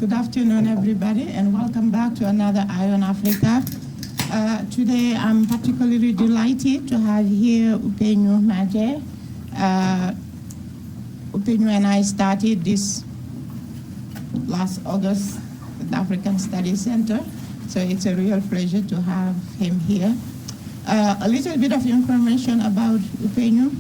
Good afternoon, everybody, and welcome back to another Eye on Africa. Today, I'm particularly delighted to have here Upenyu Majee. Upenyu and I started this last August at the African Studies Center, so it's a real pleasure to have him here. A little bit of information about Upenyu.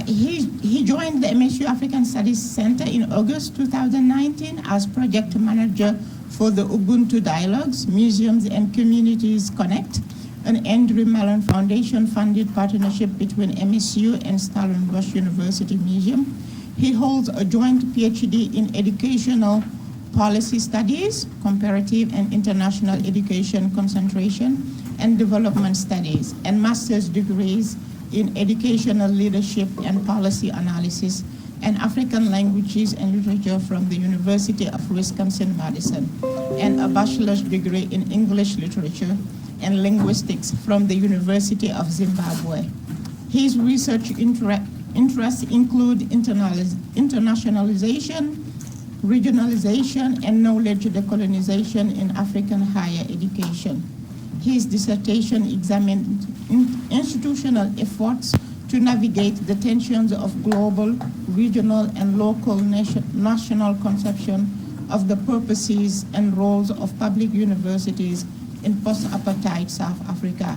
He joined the MSU African Studies Center in August 2019 as project manager for the Ubuntu Dialogues, Museums and Communities Connect, an Andrew Mellon Foundation-funded partnership between MSU and Stellenbosch University Museum. He holds a joint PhD in Educational Policy Studies, Comparative and International Education Concentration and Development Studies, and master's degrees in Educational Leadership and Policy Analysis and African Languages and Literature from the University of Wisconsin-Madison, and a bachelor's degree in English Literature and Linguistics from the University of Zimbabwe. His research interests include internationalization, regionalization, and knowledge decolonization in African higher education. His dissertation examined institutional efforts to navigate the tensions of global, regional, and local national conception of the purposes and roles of public universities in post-apartheid South Africa.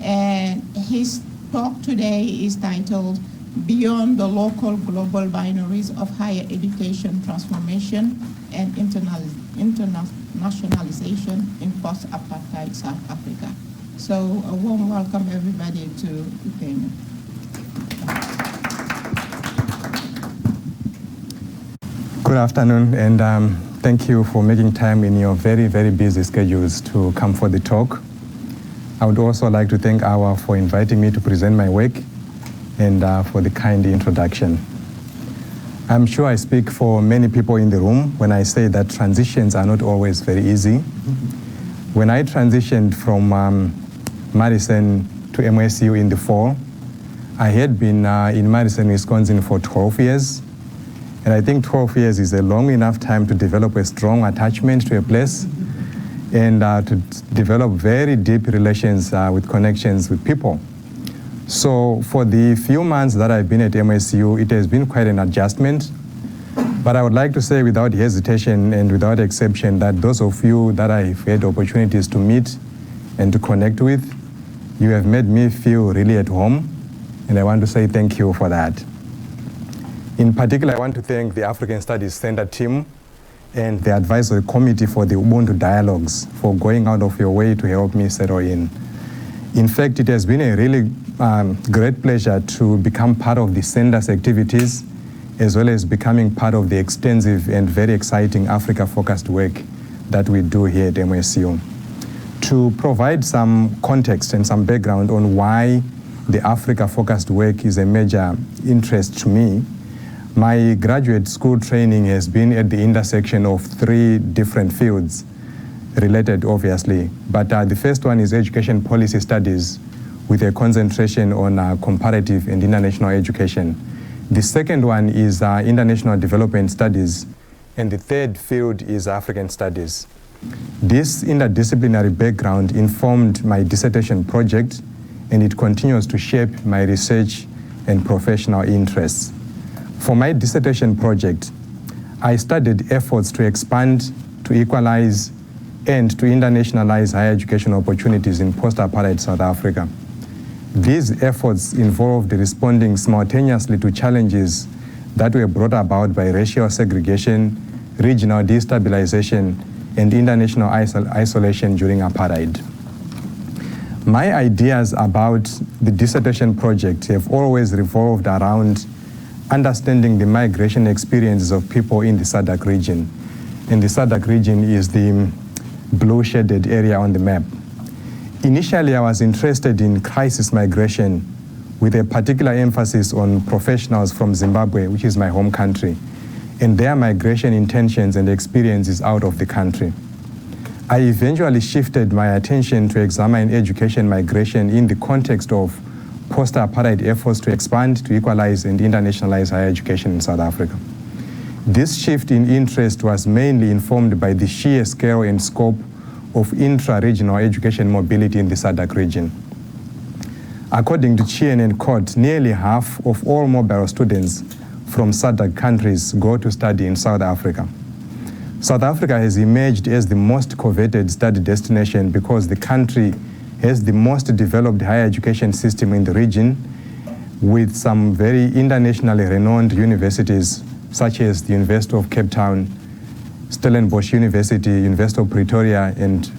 And his talk today is titled Beyond the Local Global Binaries of Higher Education Transformation and Internationalization in Post-apartheid South Africa. So a warm welcome, everybody, to Upenyu. Good afternoon, and thank you for making time in your very, very busy schedules to come for the talk. I would also like to thank Awa for inviting me to present my work and for the kind introduction. I'm sure I speak for many people in the room when I say that transitions are not always very easy. When I transitioned from Madison to MSU in the fall, I had been in Madison, Wisconsin for 12 years. And I think 12 years is a long enough time to develop a strong attachment to a place and to develop very deep relations with connections with people. So for the few months that I've been at MSU, it has been quite an adjustment. But I would like to say without hesitation and without exception that those of you that I've had opportunities to meet and to connect with, you have made me feel really at home. And I want to say thank you for that. In particular, I want to thank the African Studies Center team and the advisory committee for the Ubuntu Dialogues for going out of your way to help me settle in. In fact, it has been a really great pleasure to become part of the center's activities, as well as becoming part of the extensive and very exciting Africa-focused work that we do here at MSU. To provide some context and some background on why the Africa-focused work is a major interest to me, my graduate school training has been at the intersection of three different fields, related obviously, but the first one is education policy studies with a concentration on comparative and international education. The second one is international development studies, and the third field is African studies. This interdisciplinary background informed my dissertation project, and it continues to shape my research and professional interests. For my dissertation project, I studied efforts to expand, to equalize, and to internationalize higher education opportunities in post-apartheid South Africa. These efforts involved responding simultaneously to challenges that were brought about by racial segregation, regional destabilization, and international isolation during apartheid. My ideas about the dissertation project have always revolved around understanding the migration experiences of people in the SADC region. And the SADC region is the blue shaded area on the map. Initially, I was interested in crisis migration with a particular emphasis on professionals from Zimbabwe, which is my home country, and their migration intentions and experiences out of the country. I eventually shifted my attention to examine education migration in the context of post-apartheid efforts to expand, to equalize, and internationalize higher education in South Africa. This shift in interest was mainly informed by the sheer scale and scope of intra-regional education mobility in the SADC region. According to Chien and Court, nearly half of all mobile students from SADC countries go to study in South Africa. South Africa has emerged as the most coveted study destination because the country has the most developed higher education system in the region, with some very internationally renowned universities such as the University of Cape Town, Stellenbosch University, University of Pretoria, and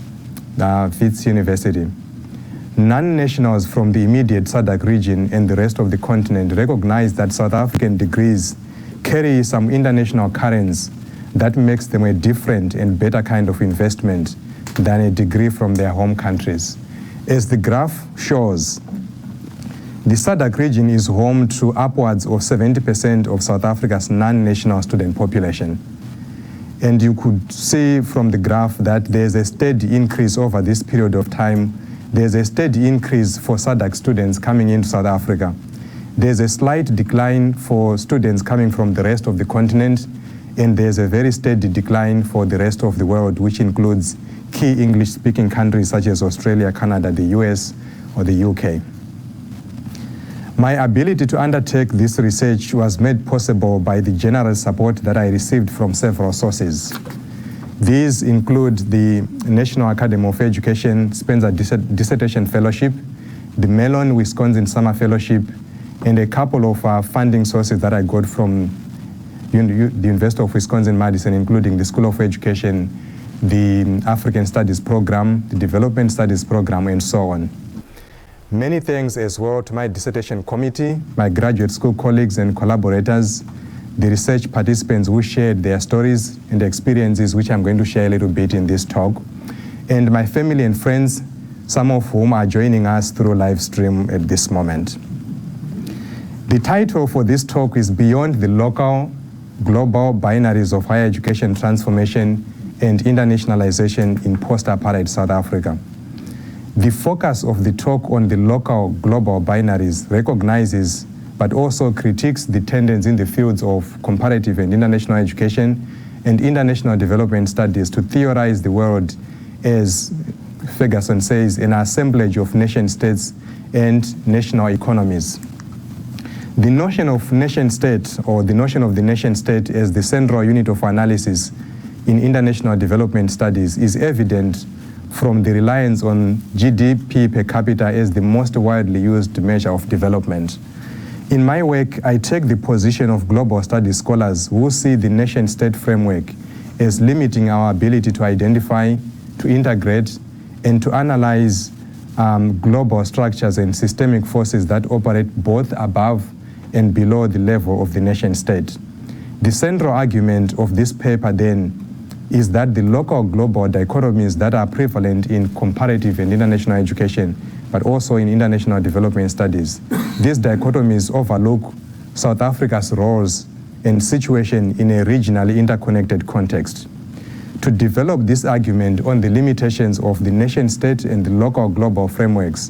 Wits University. Non-nationals from the immediate SADC region and the rest of the continent recognize that South African degrees carry some international currents that makes them a different and better kind of investment than a degree from their home countries. As the graph shows, the SADC region is home to upwards of 70% of South Africa's non-national student population. And you could see from the graph that there's a steady increase over this period of time. There's a steady increase for SADC students coming into South Africa. There's a slight decline for students coming from the rest of the continent, and there's a very steady decline for the rest of the world, which includes key English-speaking countries such as Australia, Canada, the US, or the UK. My ability to undertake this research was made possible by the generous support that I received from several sources. These include the National Academy of Education Spencer Dissertation Fellowship, the Mellon Wisconsin Summer Fellowship, and a couple of funding sources that I got from the University of Wisconsin-Madison, including the School of Education, the African Studies Program, the Development Studies Program, and so on. Many thanks as well to my dissertation committee, my graduate school colleagues and collaborators, the research participants who shared their stories and experiences, which I'm going to share a little bit in this talk, and my family and friends, some of whom are joining us through live stream at this moment. The title for this talk is Beyond the Local Global Binaries of Higher Education Transformation and Internationalization in Post-apartheid South Africa. The focus of the talk on the local global binaries recognizes but also critiques the tendency in the fields of comparative and international education and international development studies to theorize the world as, Ferguson says, an assemblage of nation-states and national economies. The notion of nation-state, or the notion of the nation-state as the central unit of analysis in international development studies, is evident from the reliance on GDP per capita as the most widely used measure of development. In my work, I take the position of global studies scholars who see the nation-state framework as limiting our ability to identify, to integrate, and to analyze global structures and systemic forces that operate both above and below the level of the nation-state. The central argument of this paper then is that the local global dichotomies that are prevalent in comparative and international education, but also in international development studies, these dichotomies overlook South Africa's roles and situation in a regionally interconnected context. To develop this argument on the limitations of the nation-state and the local global frameworks,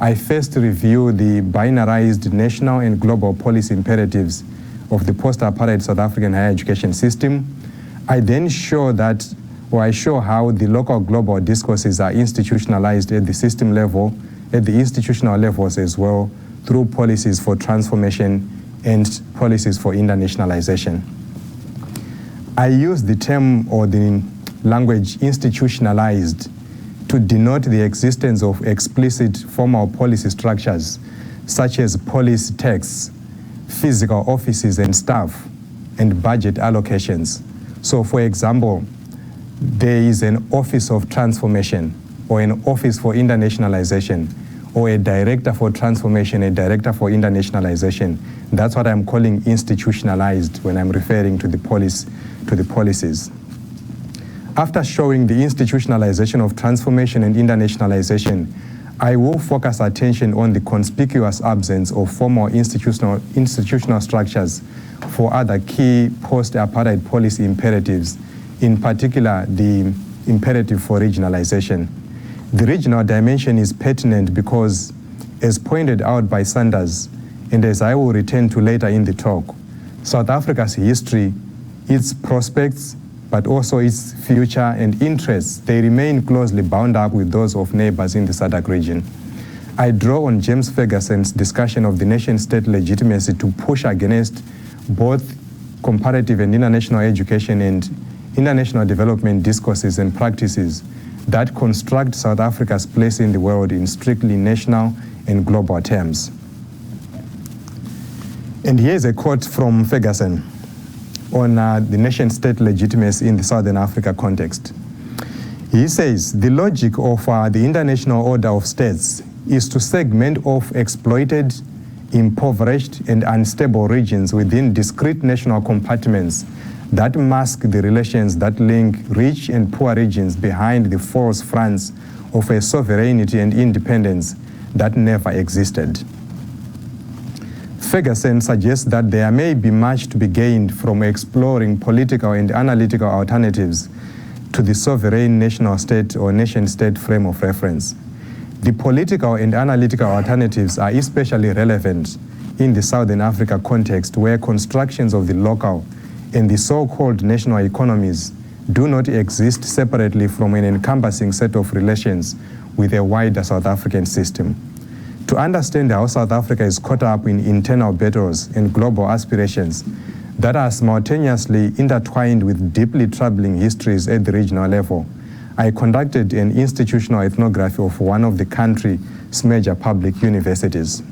I first review the binarized national and global policy imperatives of the post-apartheid South African higher education system. I then show how the local global discourses are institutionalized at the system level, at the institutional levels as well, through policies for transformation and policies for internationalization. I use the term or the language institutionalized to denote the existence of explicit formal policy structures, such as policy texts, physical offices and staff, and budget allocations. So, for example, there is an office of transformation, or an office for internationalization, or a director for transformation, a director for internationalization. That's what I'm calling institutionalized when I'm referring to the policies. After showing the institutionalization of transformation and internationalization, I will focus attention on the conspicuous absence of formal institutional structures for other key post-apartheid policy imperatives, in particular the imperative for regionalization. The regional dimension is pertinent because, as pointed out by Sanders, and as I will return to later in the talk, South Africa's history its prospects, but also its future and interests, they remain closely bound up with those of neighbors in the SADC region. I draw on James Ferguson's discussion of the nation-state legitimacy to push against both comparative and international education and international development discourses and practices that construct South Africa's place in the world in strictly national and global terms. And here's a quote from Ferguson on the nation-state legitimacy in the Southern Africa context. He says, the logic of the international order of states is to segment off exploited, impoverished, and unstable regions within discrete national compartments that mask the relations that link rich and poor regions behind the false fronts of a sovereignty and independence that never existed. Ferguson suggests that there may be much to be gained from exploring political and analytical alternatives to the sovereign national state or nation-state frame of reference. The political and analytical alternatives are especially relevant in the Southern Africa context, where constructions of the local and the so-called national economies do not exist separately from an encompassing set of relations with a wider South African system. To understand how South Africa is caught up in internal battles and global aspirations that are simultaneously intertwined with deeply troubling histories at the regional level, I conducted an institutional ethnography of one of the country's major public universities.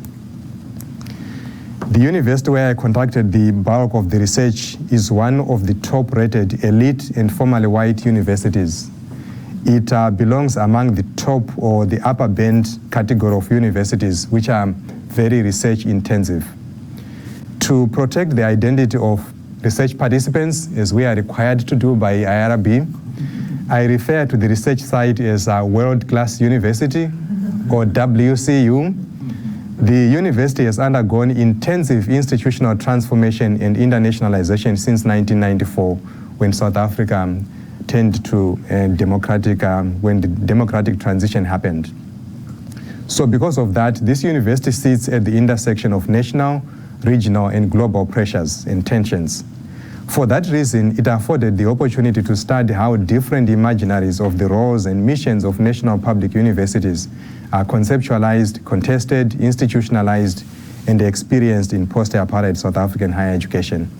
The university where I conducted the bulk of the research is one of the top-rated elite and formerly white universities. It belongs among the top or the upper band category of universities which are very research intensive. To protect the identity of research participants, as we are required to do by IRB, I refer to the research site as a world-class university, or WCU. The university has undergone intensive institutional transformation and internationalization since 1994, when South Africa turned to when the democratic transition happened. So because of that, this university sits at the intersection of national, regional, and global pressures and tensions. For that reason, it afforded the opportunity to study how different imaginaries of the roles and missions of national public universities are conceptualized, contested, institutionalized, and experienced in post-apartheid South African higher education.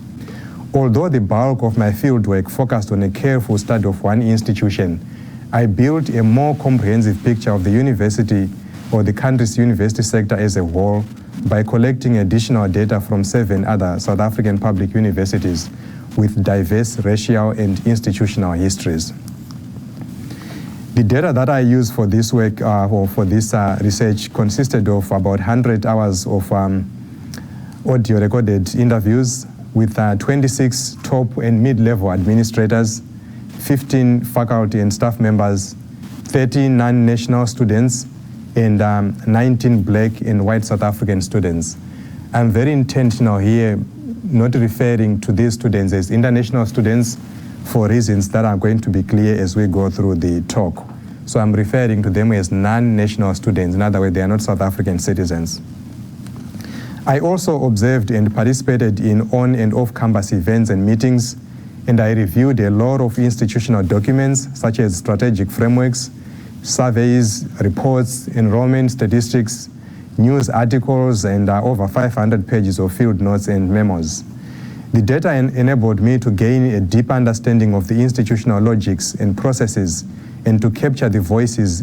Although the bulk of my fieldwork focused on a careful study of one institution, I built a more comprehensive picture of the university or the country's university sector as a whole by collecting additional data from 7 other South African public universities with diverse racial and institutional histories. The data that I used for this work, or for this research, consisted of about 100 hours of audio recorded interviews with 26 top and mid-level administrators, 15 faculty and staff members, 13 non-national students, and 19 black and white South African students. I'm very intentional here, not referring to these students as international students for reasons that are going to be clear as we go through the talk. So I'm referring to them as non-national students. In other words, they are not South African citizens. I also observed and participated in on and off-campus events and meetings, and I reviewed a lot of institutional documents such as strategic frameworks, surveys, reports, enrollment statistics, news articles, and over 500 pages of field notes and memos. The data enabled me to gain a deep understanding of the institutional logics and processes, and to capture the voices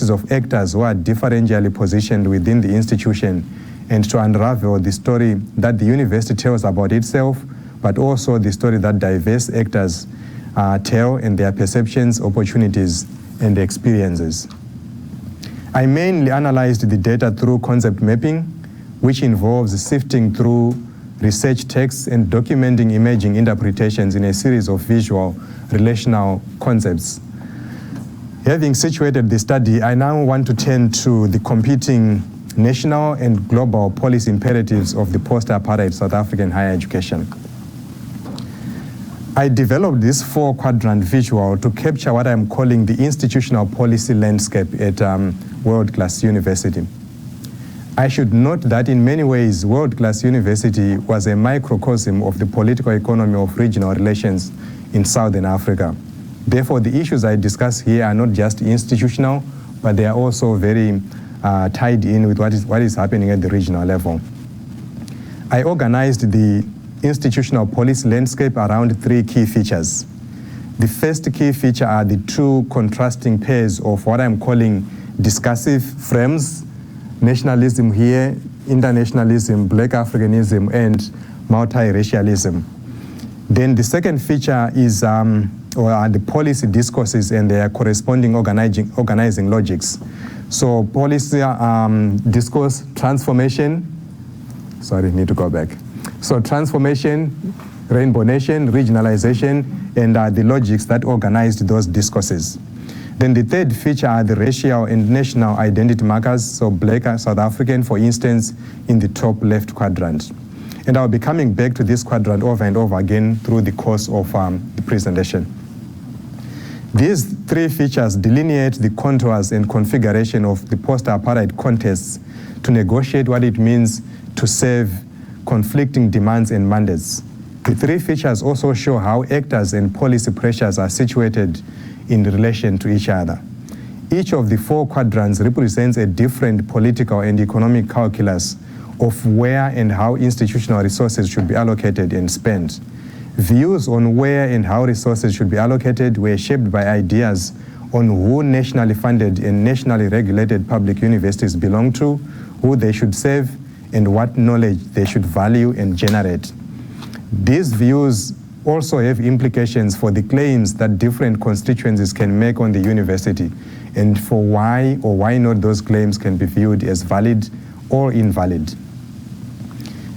of actors who are differentially positioned within the institution, and to unravel the story that the university tells about itself, but also the story that diverse actors tell, and their perceptions, opportunities, and experiences. I mainly analyzed the data through concept mapping, which involves sifting through research texts and documenting emerging interpretations in a series of visual relational concepts. Having situated the study, I now want to turn to the competing national and global policy imperatives of the post-apartheid South African higher education. I developed this 4-quadrant visual to capture what I'm calling the institutional policy landscape at world-class university. I should note that in many ways, world-class university was a microcosm of the political economy of regional relations in Southern Africa. Therefore, the issues I discuss here are not just institutional, but they are also very tied in with what is happening at the regional level. I organized the institutional policy landscape around three key features. The first key feature are the two contrasting pairs of what I'm calling discursive frames: nationalism here, internationalism, Black Africanism, and multiracialism. Then the second feature is are the policy discourses and their corresponding organizing logics. So policy discourse transformation, sorry, need to go back. So transformation, rainbow nation, regionalization, and the logics that organized those discourses. Then the third feature are the racial and national identity markers, so Black South African, for instance, in the top left quadrant. And I'll be coming back to this quadrant over and over again through the course of the presentation. These three features delineate the contours and configuration of the post-apartheid contests to negotiate what it means to serve conflicting demands and mandates. The three features also show how actors and policy pressures are situated in relation to each other. Each of the four quadrants represents a different political and economic calculus of where and how institutional resources should be allocated and spent. Views on where and how resources should be allocated were shaped by ideas on who nationally funded and nationally regulated public universities belong to, who they should serve, and what knowledge they should value and generate. These views also have implications for the claims that different constituencies can make on the university, and for why or why not those claims can be viewed as valid or invalid.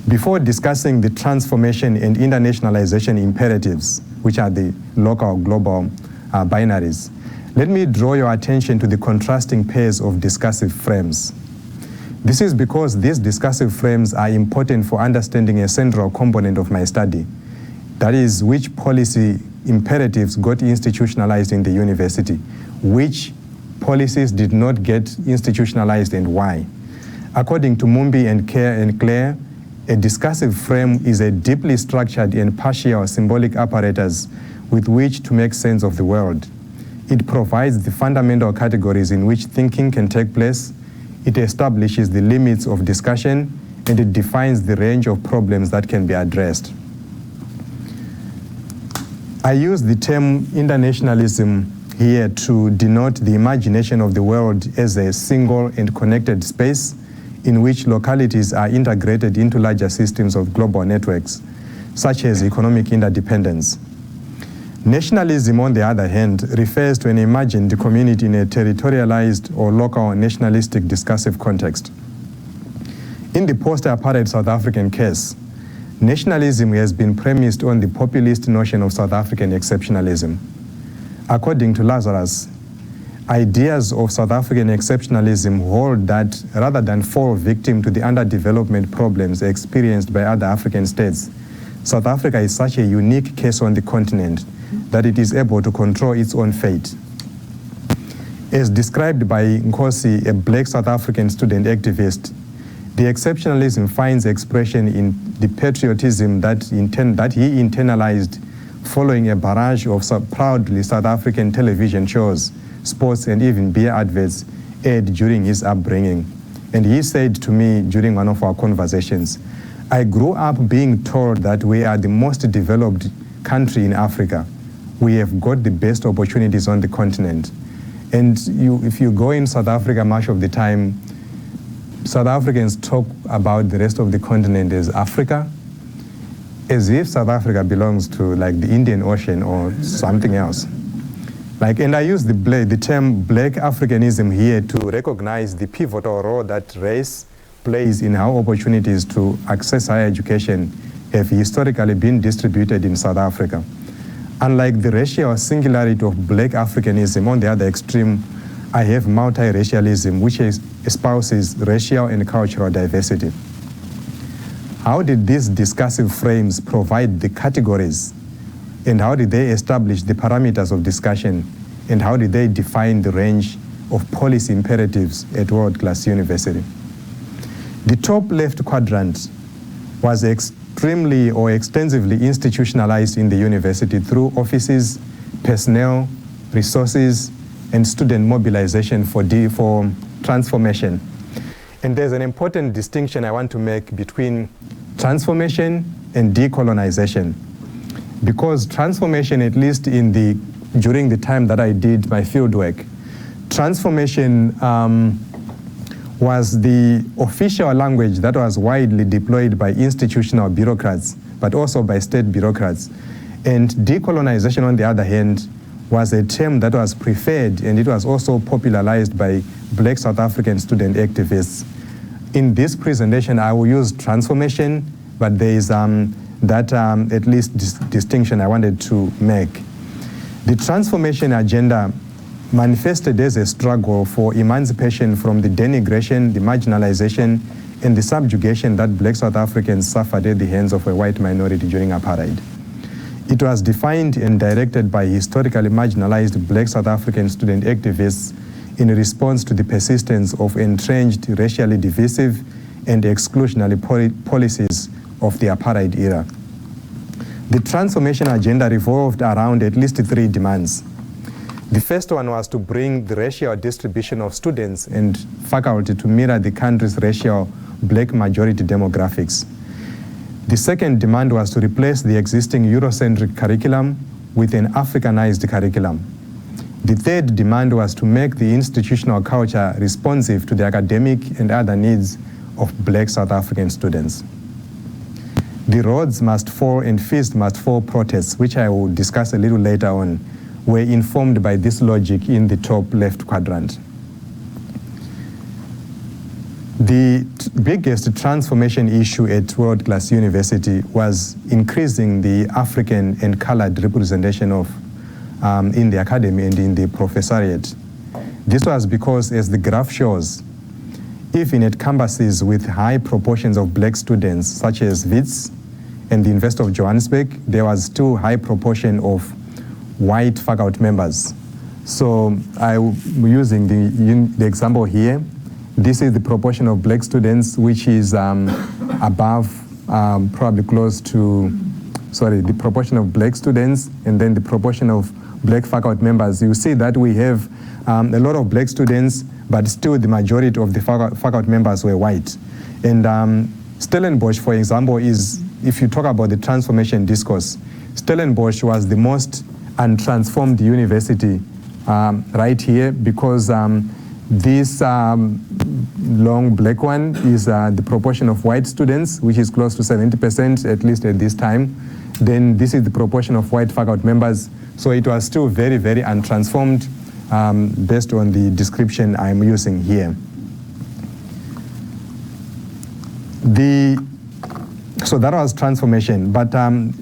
Before discussing the transformation and internationalization imperatives, which are the local global binaries, let me draw your attention to the contrasting pairs of discursive frames. This is because these discursive frames are important for understanding a central component of my study, that is, which policy imperatives got institutionalized in the university, which policies did not get institutionalized, and why. According to Mumbi and Clare, a discursive frame is a deeply structured and partial symbolic apparatus with which to make sense of the world. It provides the fundamental categories in which thinking can take place, it establishes the limits of discussion, and it defines the range of problems that can be addressed. I use the term internationalism here to denote the imagination of the world as a single and connected space in which localities are integrated into larger systems of global networks, such as economic interdependence. Nationalism, on the other hand, refers to an imagined community in a territorialized or local nationalistic discursive context. In the post-apartheid South African case, nationalism has been premised on the populist notion of South African exceptionalism. According to Lazarus, ideas of South African exceptionalism hold that rather than fall victim to the underdevelopment problems experienced by other African states, South Africa is such a unique case on the continent that it is able to control its own fate. As described by Nkosi, a Black South African student activist, the exceptionalism finds expression in the patriotism that he internalized following a barrage of proudly South African television shows, sports, and even beer adverts aired during his upbringing. And he said to me during one of our conversations, "I grew up being told that we are the most developed country in Africa. We have got the best opportunities on the continent." And if you go in South Africa much of the time, South Africans talk about the rest of the continent as Africa, as if South Africa belongs to like the Indian Ocean or something else. And I use the term Black Africanism here to recognize the pivotal role that race plays in how opportunities to access higher education have historically been distributed in South Africa. Unlike the racial singularity of Black Africanism, on the other extreme, I have multiracialism, which espouses racial and cultural diversity. How did these discursive frames provide the categories, and how did they establish the parameters of discussion, and how did they define the range of policy imperatives at world-class university? The top left quadrant was extremely or extensively institutionalized in the university through offices, personnel, resources, and student mobilization for transformation. And there's an important distinction I want to make between transformation and decolonization. Because transformation, at least during the time that I did my fieldwork, transformation was the official language that was widely deployed by institutional bureaucrats, but also by state bureaucrats. And decolonization, on the other hand, was a term that was preferred, and it was also popularized by Black South African student activists. In this presentation, I will use transformation, but there is that at least distinction I wanted to make. The transformation agenda manifested as a struggle for emancipation from the denigration, the marginalization, and the subjugation that Black South Africans suffered at the hands of a white minority during apartheid. It was defined and directed by historically marginalized Black South African student activists in response to the persistence of entrenched racially divisive and exclusionary policies of the apartheid era. The transformation agenda revolved around at least 3 demands. The first one was to bring the racial distribution of students and faculty to mirror the country's racial Black majority demographics. The second demand was to replace the existing Eurocentric curriculum with an Africanized curriculum. The third demand was to make the institutional culture responsive to the academic and other needs of Black South African students. The roads must fall and feast must fall protests, which I will discuss a little later on, were informed by this logic in the top left quadrant. The biggest transformation issue at World Class University was increasing the African and colored representation of in the academy and in the professoriate. This was because, as the graph shows, even at campuses with high proportions of Black students, such as Wits and the University of Johannesburg, there was still high proportion of white faculty members. So I'm using the example here. This is the proportion of Black students, which is above, probably close to, the proportion of Black students, and then the proportion of Black faculty members. You see that we have a lot of Black students, but still the majority of the faculty members were white. And Stellenbosch, for example, is, if you talk about the transformation discourse, Stellenbosch was the most untransformed university right here, because this long black one is the proportion of white students, which is close to 70%, at least at this time. Then this is the proportion of white faculty members. So it was still very, very untransformed based on the description I'm using here. So that was transformation. But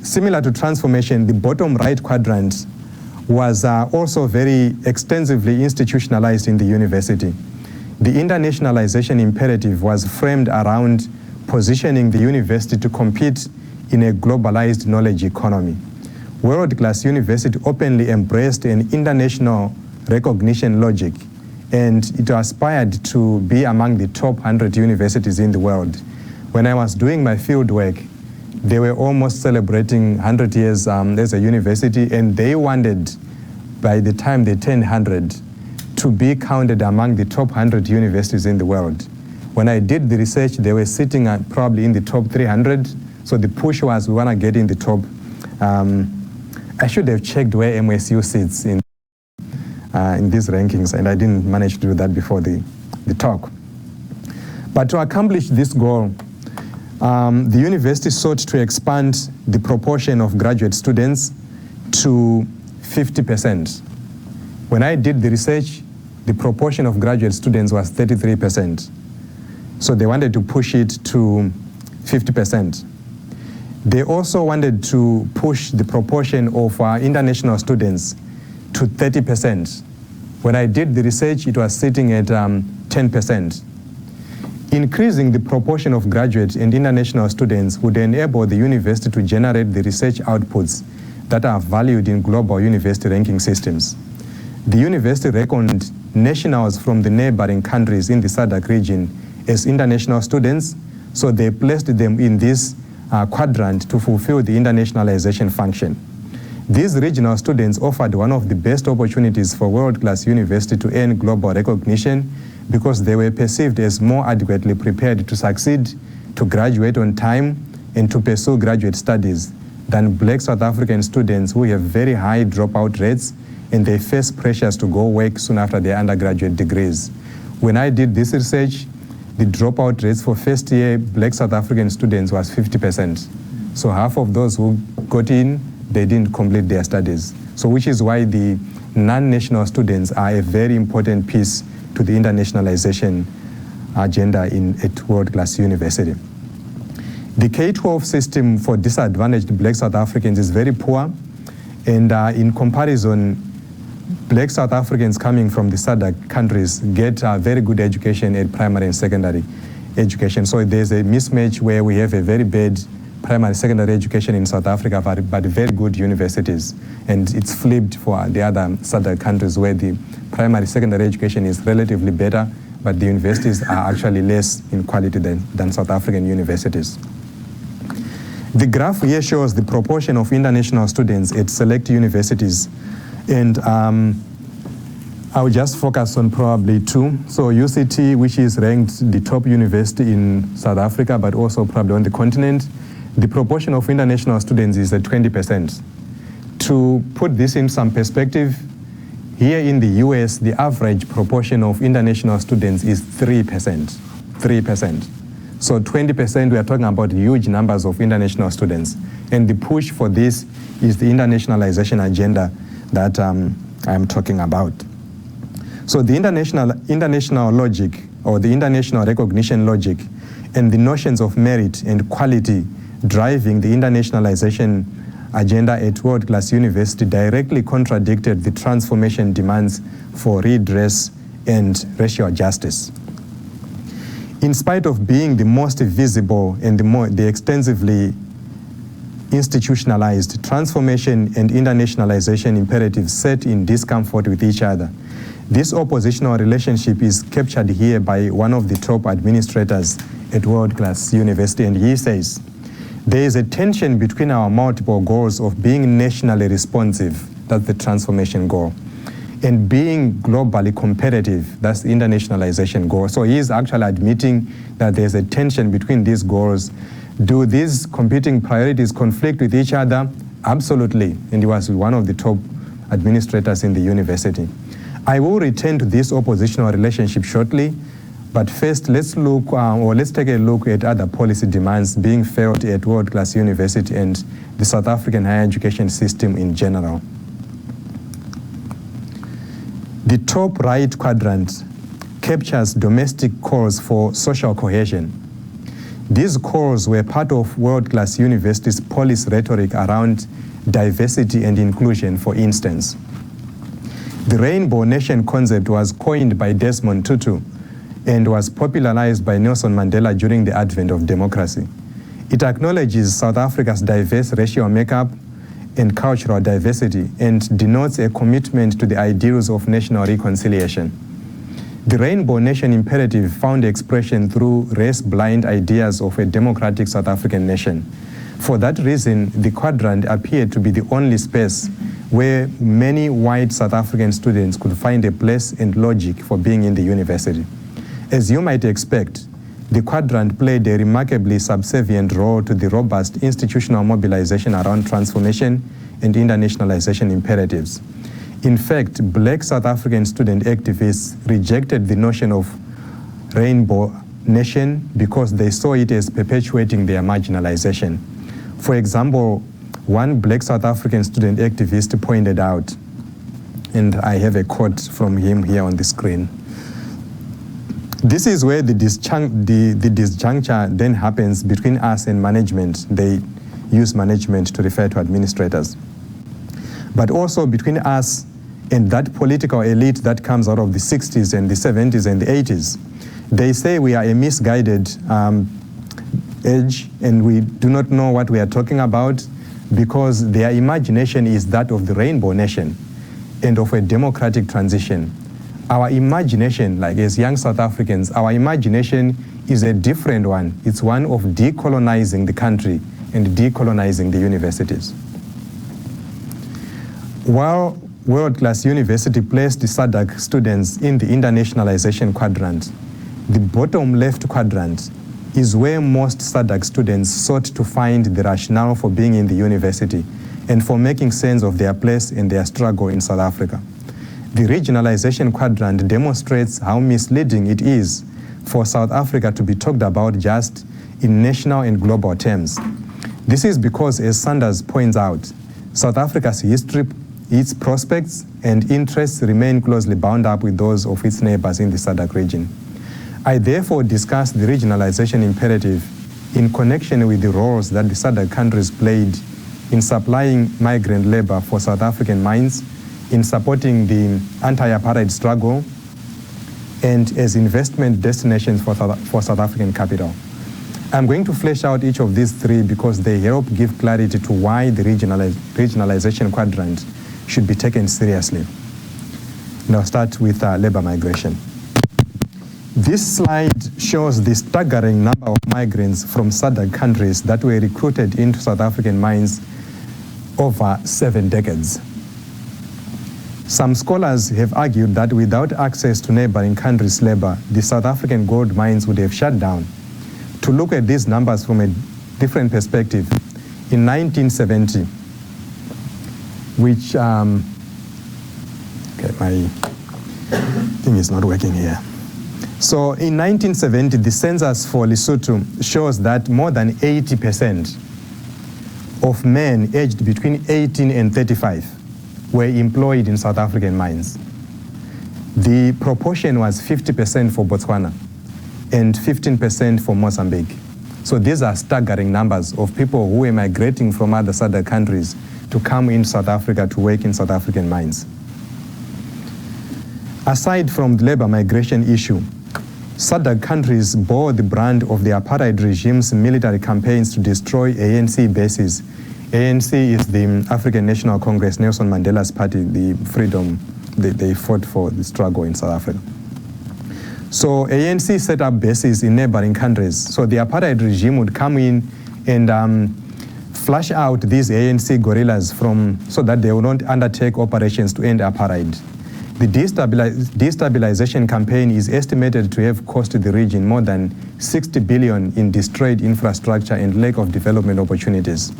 similar to transformation, the bottom right quadrant was also very extensively institutionalized in the university. The internationalization imperative was framed around positioning the university to compete in a globalized knowledge economy. World Class University openly embraced an international recognition logic, and it aspired to be among the top 100 universities in the world. When I was doing my field work, they were almost celebrating 100 years as a university, and they wanted, by the time they turned 100, to be counted among the top 100 universities in the world. When I did the research, they were sitting at probably in the top 300, so the push was we want to get in the top. I should have checked where MSU sits in these rankings, and I didn't manage to do that before the talk. But to accomplish this goal, the university sought to expand the proportion of graduate students to 50%. When I did the research, the proportion of graduate students was 33%. So they wanted to push it to 50%. They also wanted to push the proportion of international students to 30%. When I did the research, it was sitting at 10%. Increasing the proportion of graduate and international students would enable the university to generate the research outputs that are valued in global university ranking systems. The university reckoned nationals from the neighboring countries in the SADC region as international students, so they placed them in this quadrant to fulfill the internationalization function. These regional students offered one of the best opportunities for world-class university to earn global recognition because they were perceived as more adequately prepared to succeed, to graduate on time, and to pursue graduate studies than Black South African students who have very high dropout rates and they face pressures to go work soon after their undergraduate degrees. When I did this research, the dropout rates for first-year Black South African students was 50%. So half of those who got in, they didn't complete their studies. So which is why the non-national students are a very important piece to the internationalization agenda at world-class university. The K-12 system for disadvantaged Black South Africans is very poor, and in comparison, Black South Africans coming from the SADC countries get a very good education at primary and secondary education. So there's a mismatch where we have a very bad primary and secondary education in South Africa, but very good universities. And it's flipped for the other SADC countries where the primary and secondary education is relatively better, but the universities are actually less in quality than South African universities. The graph here shows the proportion of international students at select universities. And I'll just focus on probably two. So UCT, which is ranked the top university in South Africa, but also probably on the continent, the proportion of international students is at 20%. To put this in some perspective, here in the US, the average proportion of international students is 3%. 3%. So 20%, we are talking about huge numbers of international students. And the push for this is the internationalization agenda that I'm talking about. So the international logic, or the international recognition logic, and the notions of merit and quality driving the internationalization agenda at world-class university directly contradicted the transformation demands for redress and racial justice. In spite of being the most visible and the extensively institutionalized, transformation and internationalization imperatives set in discomfort with each other, this oppositional relationship is captured here by one of the top administrators at world-class university, and he says, there is a tension between our multiple goals of being nationally responsive, that's the transformation goal, and being globally competitive, that's the internationalization goal. So he is actually admitting that there's a tension between these goals. Do these competing priorities conflict with each other? Absolutely, and he was one of the top administrators in the university. I will return to this oppositional relationship shortly, but first let's take a look at other policy demands being felt at world-class university and the South African higher education system in general. The top right quadrant captures domestic calls for social cohesion. These calls were part of world-class universities' policy rhetoric around diversity and inclusion, for instance. The Rainbow Nation concept was coined by Desmond Tutu and was popularized by Nelson Mandela during the advent of democracy. It acknowledges South Africa's diverse racial makeup and cultural diversity and denotes a commitment to the ideals of national reconciliation. The Rainbow Nation imperative found expression through race-blind ideas of a democratic South African nation. For that reason, the quadrant appeared to be the only space where many white South African students could find a place and logic for being in the university. As you might expect, the quadrant played a remarkably subservient role to the robust institutional mobilization around transformation and internationalization imperatives. In fact, Black South African student activists rejected the notion of Rainbow Nation because they saw it as perpetuating their marginalization. For example, one Black South African student activist pointed out, and I have a quote from him here on the screen. This is where the disjuncture then happens between us and management. They use management to refer to administrators. But also between us and that political elite that comes out of the 60s and the 70s and the 80s. They say we are a misguided age and we do not know what we are talking about because their imagination is that of the Rainbow Nation and of a democratic transition. Our imagination, like as young South Africans, our imagination is a different one. It's one of decolonizing the country and decolonizing the universities. While world-class university placed the SADC students in the internationalization quadrant, the bottom left quadrant is where most SADC students sought to find the rationale for being in the university and for making sense of their place and their struggle in South Africa. The regionalization quadrant demonstrates how misleading it is for South Africa to be talked about just in national and global terms. This is because, as Sanders points out, South Africa's history, its prospects and interests remain closely bound up with those of its neighbors in the SADC region. I therefore discussed the regionalization imperative in connection with the roles that the SADC countries played in supplying migrant labor for South African mines, in supporting the anti-apartheid struggle, and as investment destinations for South African capital. I'm going to flesh out each of these three because they help give clarity to why the regionalization quadrant should be taken seriously. Now start with labor migration. This slide shows the staggering number of migrants from SADC countries that were recruited into South African mines over 7 decades. Some scholars have argued that without access to neighboring countries' labor, the South African gold mines would have shut down. To look at these numbers from a different perspective, in 1970, which, okay, my thing is not working here. So in 1970, the census for Lesotho shows that more than 80% of men aged between 18 and 35 were employed in South African mines. The proportion was 50% for Botswana and 15% for Mozambique. So these are staggering numbers of people who were migrating from other SADC countries to come in South Africa to work in South African mines. Aside from the labor migration issue, SADC countries bore the brunt of the apartheid regime's military campaigns to destroy ANC bases. ANC is the African National Congress, Nelson Mandela's party, the freedom they fought for the struggle in South Africa. So ANC set up bases in neighboring countries. So the apartheid regime would come in and flush out these ANC guerrillas so that they would not undertake operations to end apartheid. The destabilization campaign is estimated to have cost the region more than 60 billion in destroyed infrastructure and lack of development opportunities.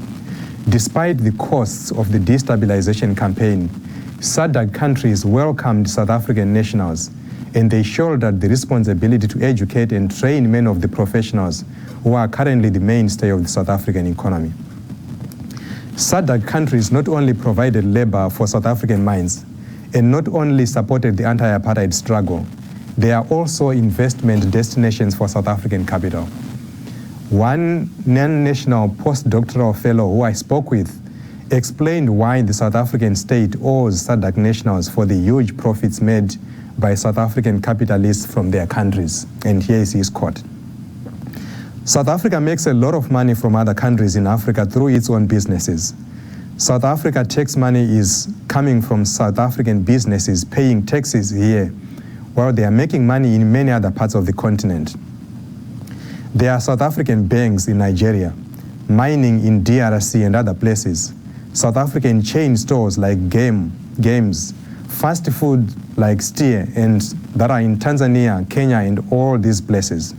Despite the costs of the destabilization campaign, SADC countries welcomed South African nationals, and they shouldered the responsibility to educate and train many of the professionals who are currently the mainstay of the South African economy. SADC countries not only provided labor for South African mines, and not only supported the anti-apartheid struggle, they are also investment destinations for South African capital. One non-national postdoctoral fellow who I spoke with explained why the South African state owes SADC nationals for the huge profits made by South African capitalists from their countries. And here is his quote. South Africa makes a lot of money from other countries in Africa through its own businesses. South Africa tax money is coming from South African businesses paying taxes here, while they are making money in many other parts of the continent. There are South African banks in Nigeria, mining in DRC and other places, South African chain stores like Games, fast food like Steer, and that are in Tanzania, Kenya, and all these places.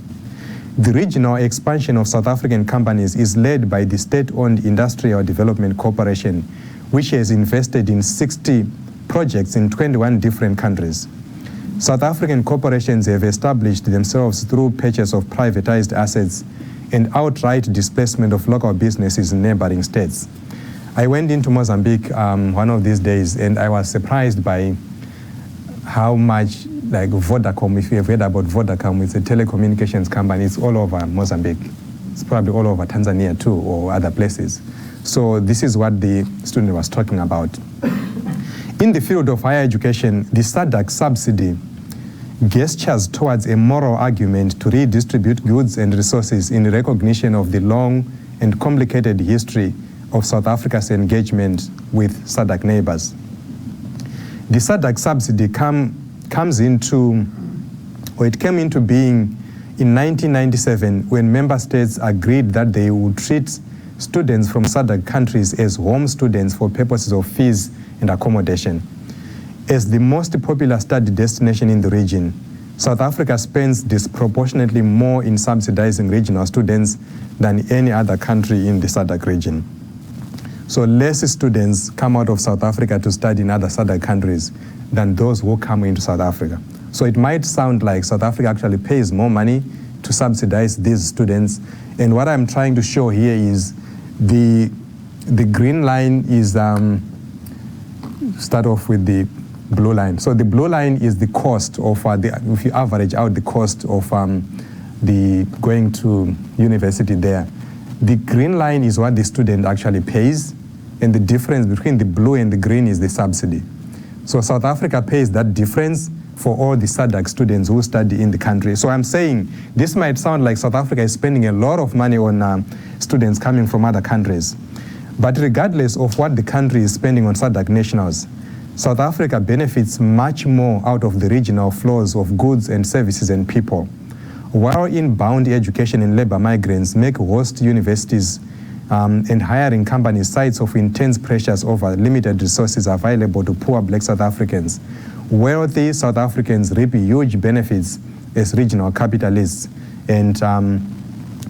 The regional expansion of South African companies is led by the state-owned Industrial Development Corporation, which has invested in 60 projects in 21 different countries. South African corporations have established themselves through purchase of privatized assets and outright displacement of local businesses in neighboring states. I went into Mozambique one of these days, and I was surprised by how much, like Vodacom, if you have heard about Vodacom, it's a telecommunications company. It's all over Mozambique. It's probably all over Tanzania too, or other places. So this is what the student was talking about. In the field of higher education, the SADC subsidy gestures towards a moral argument to redistribute goods and resources in recognition of the long and complicated history of South Africa's engagement with SADC neighbors. The SADC subsidy came into being in 1997 when member states agreed that they would treat students from SADC countries as home students for purposes of fees and accommodation. As the most popular study destination in the region, South Africa spends disproportionately more in subsidizing regional students than any other country in the SADC region. So less students come out of South Africa to study in other SADC countries than those who come into South Africa. So it might sound like South Africa actually pays more money to subsidize these students. And what I'm trying to show here is the green line is, start off with the blue line. So the blue line is the cost of, if you average out the cost of the going to university there. The green line is what the student actually pays, and the difference between the blue and the green is the subsidy. So South Africa pays that difference for all the SADC students who study in the country. So I'm saying this might sound like South Africa is spending a lot of money on students coming from other countries. But regardless of what the country is spending on SADC nationals, South Africa benefits much more out of the regional flows of goods and services and people. While inbound education and labor migrants make host universities and hiring companies sites of intense pressures over limited resources available to poor black South Africans, wealthy South Africans reap huge benefits as regional capitalists. And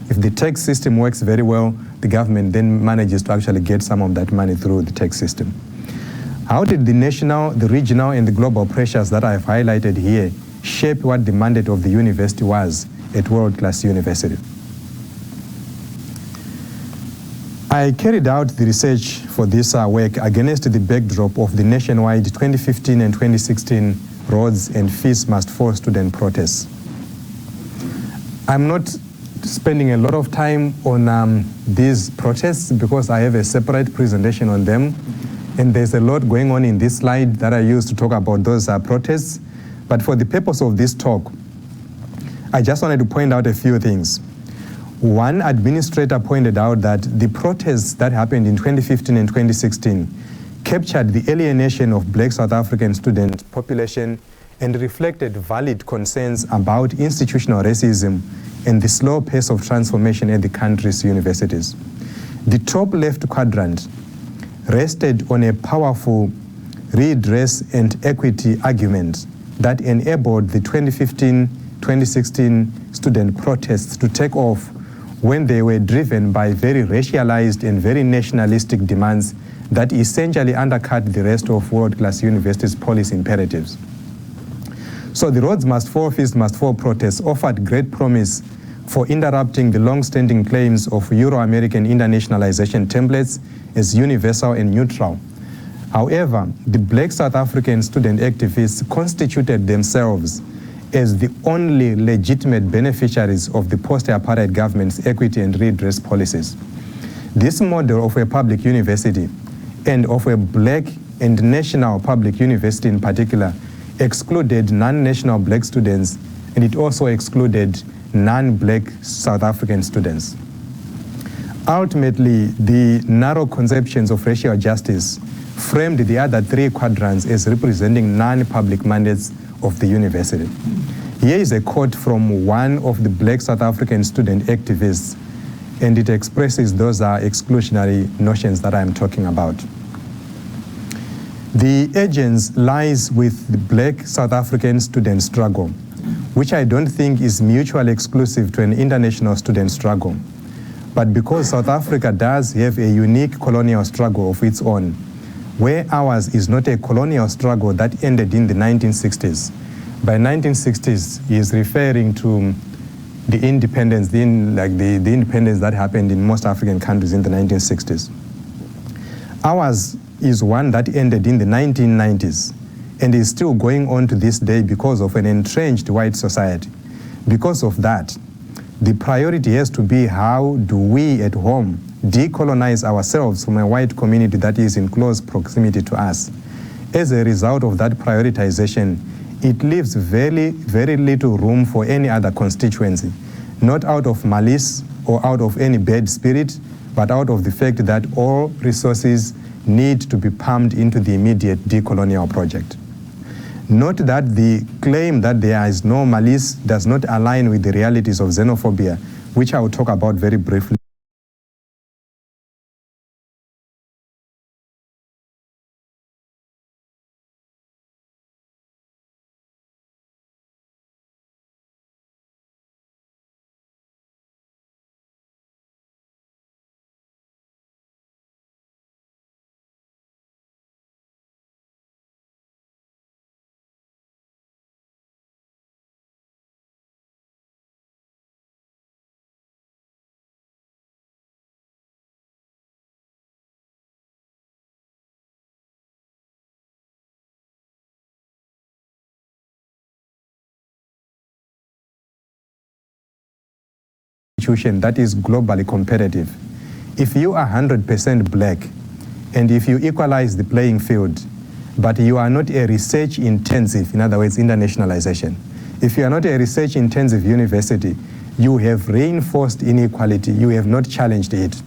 if the tax system works very well, the government then manages to actually get some of that money through the tax system. How did the national, the regional, and the global pressures that I've highlighted here shape what the mandate of the university was at World Class University? I carried out the research for this work against the backdrop of the nationwide 2015 and 2016 Roads and Fees Must Fall student protests. I'm not spending a lot of time on these protests because I have a separate presentation on them, and there's a lot going on in this slide that I used to talk about those protests. But for the purpose of this talk, I just wanted to point out a few things. One administrator pointed out that the protests that happened in 2015 and 2016 captured the alienation of black South African student population and reflected valid concerns about institutional racism and the slow pace of transformation at the country's universities. The top left quadrant rested on a powerful redress and equity argument that enabled the 2015-2016 student protests to take off when they were driven by very racialized and very nationalistic demands that essentially undercut the rest of world-class universities' policy imperatives. So the Roads Must Fall, Fees Must Fall protests offered great promise for interrupting the long-standing claims of Euro-American internationalization templates as universal and neutral. However, the black South African student activists constituted themselves as the only legitimate beneficiaries of the post-apartheid government's equity and redress policies. This model of a public university and of a black and national public university in particular excluded non-national black students, and it also excluded non-black South African students. Ultimately, the narrow conceptions of racial justice framed the other three quadrants as representing non-public mandates of the university. Here is a quote from one of the black South African student activists, and it expresses those exclusionary notions that I'm talking about. The urgence lies with the black South African student struggle, which I don't think is mutually exclusive to an international student struggle. But because South Africa does have a unique colonial struggle of its own, where ours is not a colonial struggle that ended in the 1960s. By 1960s, he is referring to the independence, the independence that happened in most African countries in the 1960s. Ours is one that ended in the 1990s and is still going on to this day because of an entrenched white society. Because of that, the priority has to be how do we at home decolonize ourselves from a white community that is in close proximity to us. As a result of that prioritization, it leaves very, very little room for any other constituency, not out of malice or out of any bad spirit, but out of the fact that all resources need to be pumped into the immediate decolonial project. Note that the claim that there is no malice does not align with the realities of xenophobia, which I will talk about very briefly. That is globally competitive. If you are 100% black, and if you equalize the playing field, but you are not a research intensive, in other words, internationalization. If you are not a research intensive university, you have reinforced inequality, you have not challenged it.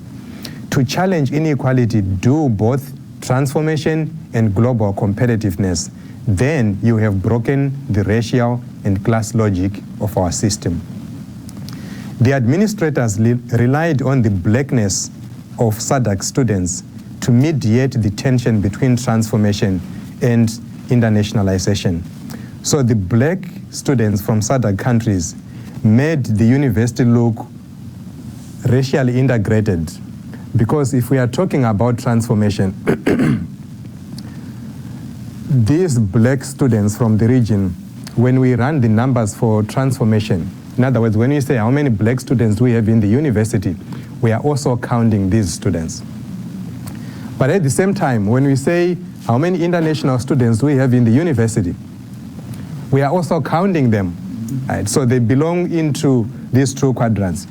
To challenge inequality, do both transformation and global competitiveness. Then you have broken the racial and class logic of our system. The administrators relied on the blackness of SADC students to mediate the tension between transformation and internationalization. So the black students from SADC countries made the university look racially integrated, because if we are talking about transformation, these black students from the region, when we run the numbers for transformation, in other words, when we say how many black students do we have in the university, we are also counting these students. But at the same time, when we say how many international students do we have in the university, we are also counting them. Right? So they belong into these two quadrants.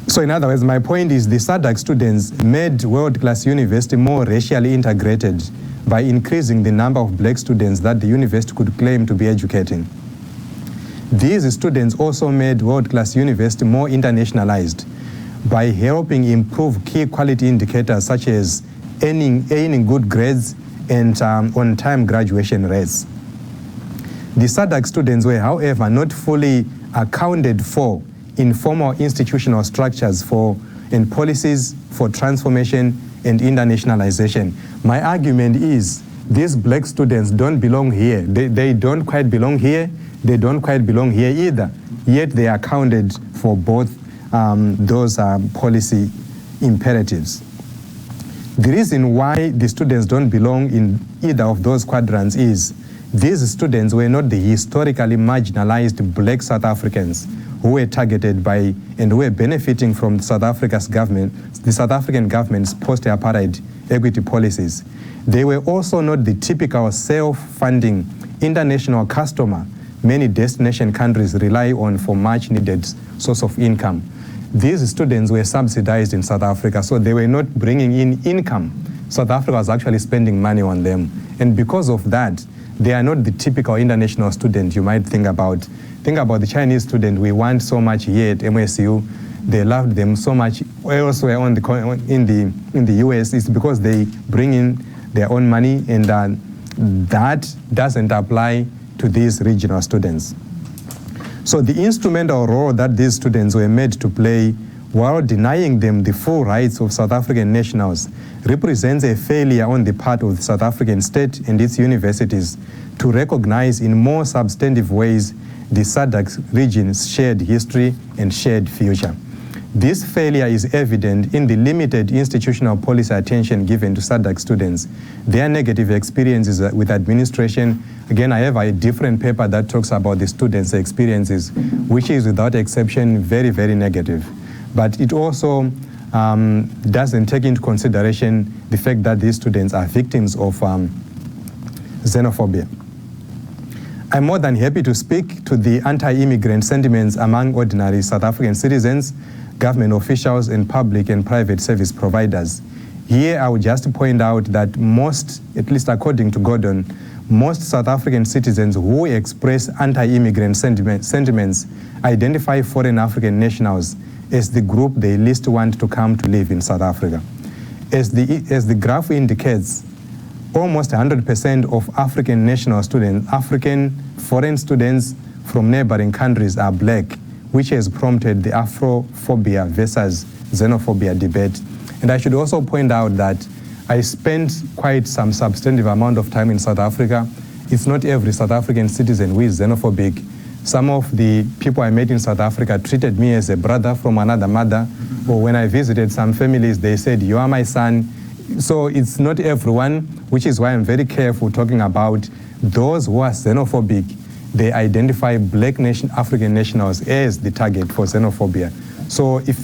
So in other words, my point is the SADC students made world-class university more racially integrated by increasing the number of black students that the university could claim to be educating. These students also made world-class university more internationalized by helping improve key quality indicators such as earning good grades and on-time graduation rates. The SADC students were, however, not fully accounted for in formal institutional structures and policies for transformation and internationalization. My argument is these black students don't belong here. They don't quite belong here. They don't quite belong here either, yet they are counted for both those policy imperatives. The reason why the students don't belong in either of those quadrants is these students were not the historically marginalized black South Africans who were targeted by and who were benefiting from South Africa's government, the South African government's post-apartheid equity policies. They were also not the typical self-funding international customer many destination countries rely on for much needed source of income. These students were subsidized in South Africa, so they were not bringing in income. South Africa was actually spending money on them. And because of that, they are not the typical international student you might think about. Think about the Chinese student we want so much here at MSU. They loved them so much elsewhere in the US. It's because they bring in their own money, and that doesn't apply to these regional students. So the instrumental role that these students were made to play while denying them the full rights of South African nationals represents a failure on the part of the South African state and its universities to recognize in more substantive ways the SADC region's shared history and shared future. This failure is evident in the limited institutional policy attention given to SADC students, their negative experiences with administration. Again, I have a different paper that talks about the students' experiences, which is without exception very, very negative. But it also doesn't take into consideration the fact that these students are victims of xenophobia. I'm more than happy to speak to the anti-immigrant sentiments among ordinary South African citizens, government officials, and public and private service providers. Here, I would just point out that most, at least according to Gordon, most South African citizens who express anti-immigrant sentiments identify foreign African nationals as the group they least want to come to live in South Africa. As the graph indicates, almost 100% of African national students, African foreign students from neighboring countries are black, which has prompted the Afrophobia versus xenophobia debate. And I should also point out that I spent quite some substantive amount of time in South Africa. It's not every South African citizen who is xenophobic. Some of the people I met in South Africa treated me as a brother from another mother, or when I visited some families, they said, "You are my son." So it's not everyone, which is why I'm very careful talking about those who are xenophobic. They identify black African nationals as the target for xenophobia. So if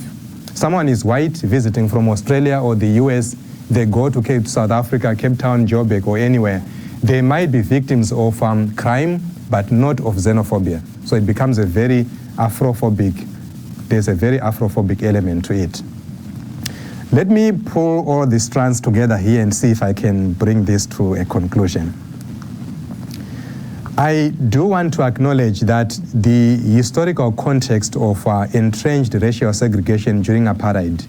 someone is white visiting from Australia or the US, they go to South Africa, Cape Town, Joburg, or anywhere, they might be victims of crime, but not of xenophobia. So it becomes a very Afrophobic, there's a very Afrophobic element to it. Let me pull all these strands together here and see if I can bring this to a conclusion. I do want to acknowledge that the historical context of entrenched racial segregation during apartheid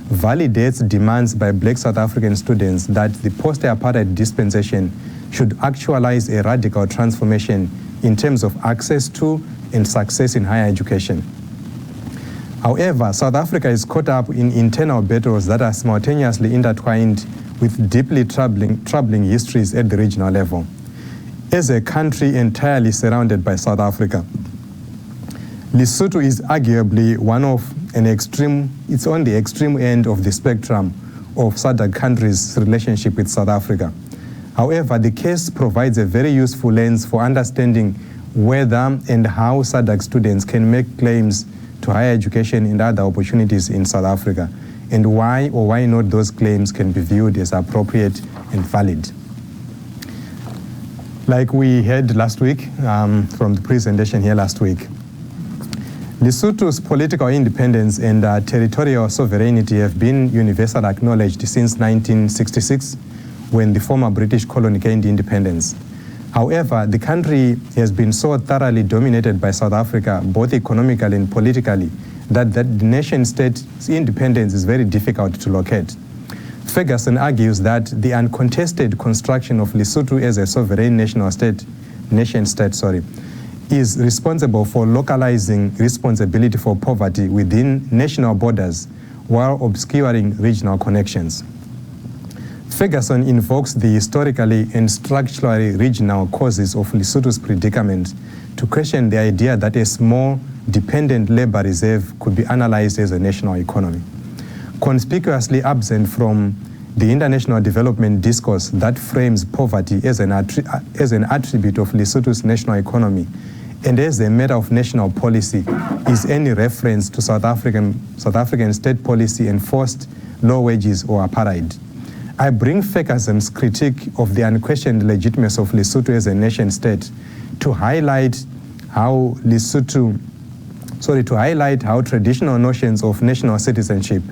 validates demands by black South African students that the post-apartheid dispensation should actualize a radical transformation in terms of access to and success in higher education. However, South Africa is caught up in internal battles that are simultaneously intertwined with deeply troubling histories at the regional level. As a country entirely surrounded by South Africa, Lesotho is arguably it's on the extreme end of the spectrum of SADC countries' relationship with South Africa. However, the case provides a very useful lens for understanding whether and how SADC students can make claims to higher education and other opportunities in South Africa, and why or why not those claims can be viewed as appropriate and valid. Like we heard last week from the presentation here last week, Lesotho's political independence and territorial sovereignty have been universally acknowledged since 1966, when the former British colony gained independence. However, the country has been so thoroughly dominated by South Africa, both economically and politically, that the nation-state's independence is very difficult to locate. Ferguson argues that the uncontested construction of Lesotho as a sovereign nation-state is responsible for localizing responsibility for poverty within national borders while obscuring regional connections. Ferguson invokes the historically and structurally regional causes of Lesotho's predicament to question the idea that a small, dependent labor reserve could be analyzed as a national economy. Conspicuously absent from the international development discourse that frames poverty as an attribute of Lesotho's national economy and as a matter of national policy is any reference to South African state policy and forced low wages or apartheid. I bring Ferguson's critique of the unquestioned legitimacy of Lesotho as a nation state to highlight how traditional notions of national citizenship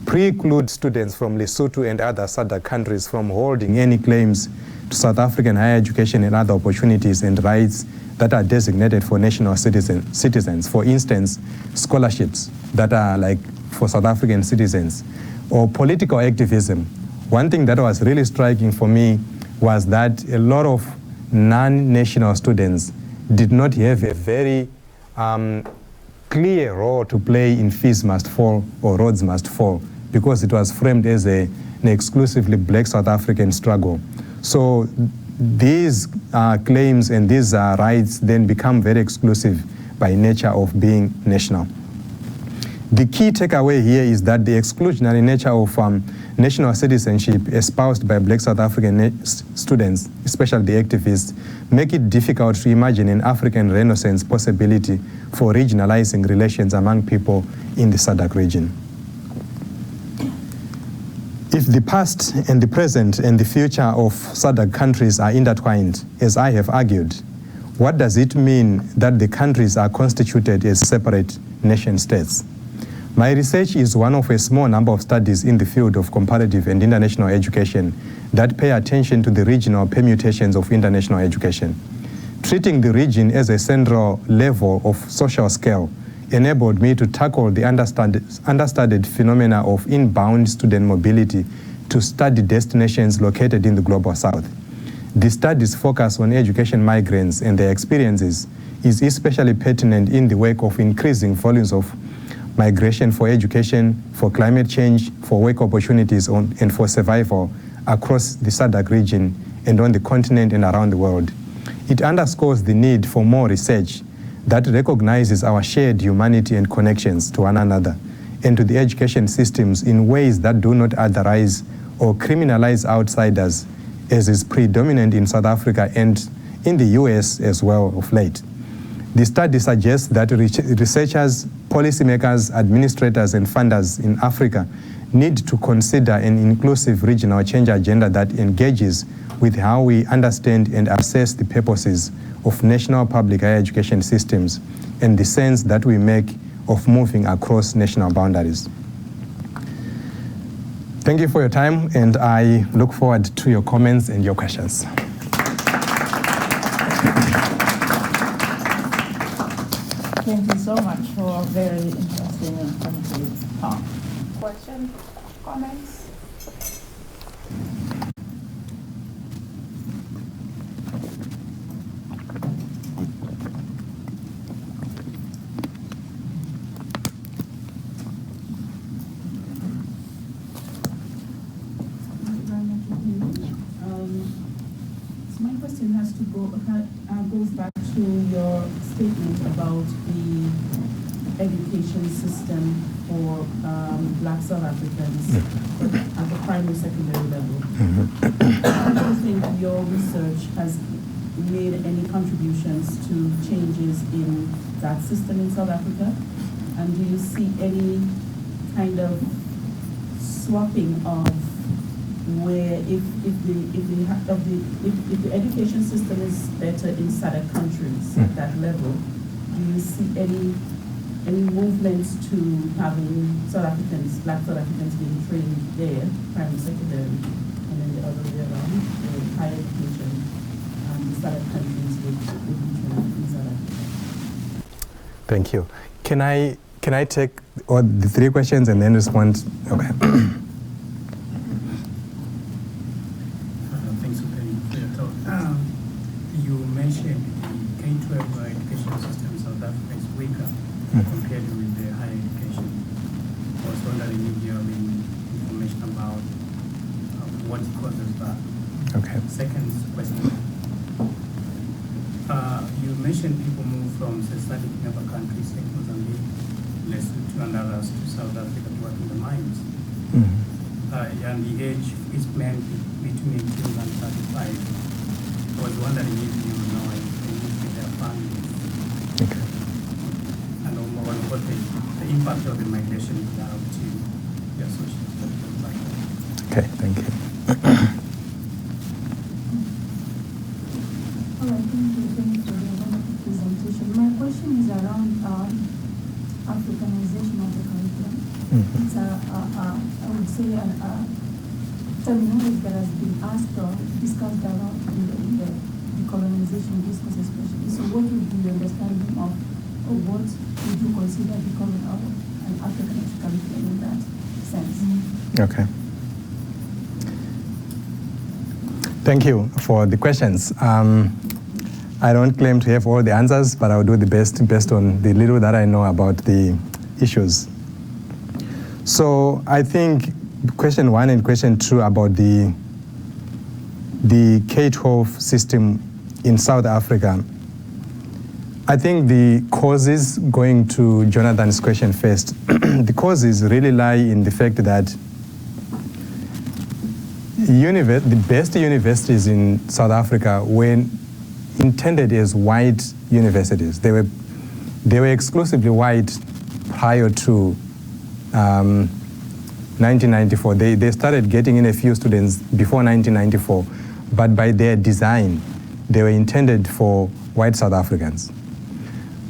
preclude students from Lesotho and other SADC countries from holding any claims to South African higher education and other opportunities and rights that are designated for national citizens. For instance, scholarships that are like for South African citizens, or political activism. One thing that was really striking for me was that a lot of non-national students did not have a very clear role to play in Fees Must Fall or Roads Must Fall, because it was framed as an exclusively black South African struggle. So these claims and these rights then become very exclusive by nature of being national. The key takeaway here is that the exclusionary nature of national citizenship espoused by black South African students, especially the activists, make it difficult to imagine an African Renaissance possibility for regionalizing relations among people in the SADC region. If the past and the present and the future of SADC countries are intertwined, as I have argued, what does it mean that the countries are constituted as separate nation states? My research is one of a small number of studies in the field of comparative and international education that pay attention to the regional permutations of international education. Treating the region as a central level of social scale enabled me to tackle the understudied phenomena of inbound student mobility to study destinations located in the Global South. The studies focus on education migrants and their experiences is especially pertinent in the wake of increasing volumes of migration for education, for climate change, for work opportunities, and for survival across the SADC region and on the continent and around the world. It underscores the need for more research that recognizes our shared humanity and connections to one another and to the education systems in ways that do not otherize or criminalize outsiders, as is predominant in South Africa and in the US as well of late. The study suggests that researchers, policymakers, administrators, and funders in Africa need to consider an inclusive regional change agenda that engages with how we understand and assess the purposes of national public higher education systems and the sense that we make of moving across national boundaries. Thank you for your time, and I look forward to your comments and your questions. Thank you so much for a very interesting and informative talk. Questions, comments? So my question has to goes back to your statement about the education system for Black South Africans at the primary, secondary level. Do you think your research has made any contributions to changes in that system in South Africa? And do you see any kind of swapping of where if the education system is better in SADC countries at that level, do you see any movements to having South Africans, Black South Africans being trained there, primary, secondary, and then the other way around, the higher education, the SADC countries would be trained in South Africa? Thank you. Can I take all the three questions and then respond? Okay. Thanks for your talk. You mentioned the K-12 education system in South Africa is weaker compared with the higher education. I was wondering if you have any information about what causes that. Okay. Second question. You mentioned people move from SADC member countries like Mozambique, Lesotho, and others to South Africa to work in the mines. And the age is meant between 18 and 35. I was wondering if you know if they move with their families. Okay. And what the impact of the migration will have to the associated with. Okay, thank you. All right, thank you for the wonderful presentation. My question is around Africanization of the curriculum. It's I would say a terminology that has been asked or discussed around in the decolonization discourse especially. So what would be your understanding of what would you consider becoming an African curriculum in that sense? Okay. Thank you for the questions. I don't claim to have all the answers, but I'll do the best based on the little that I know about the issues. So I think question 1 and question 2 about the K-12 system in South Africa. I think the causes, going to Jonathan's question first, the causes really lie in the fact that the best universities in South Africa were intended as white universities. They were exclusively white prior to 1994. They started getting in a few students before 1994, but by their design, they were intended for white South Africans.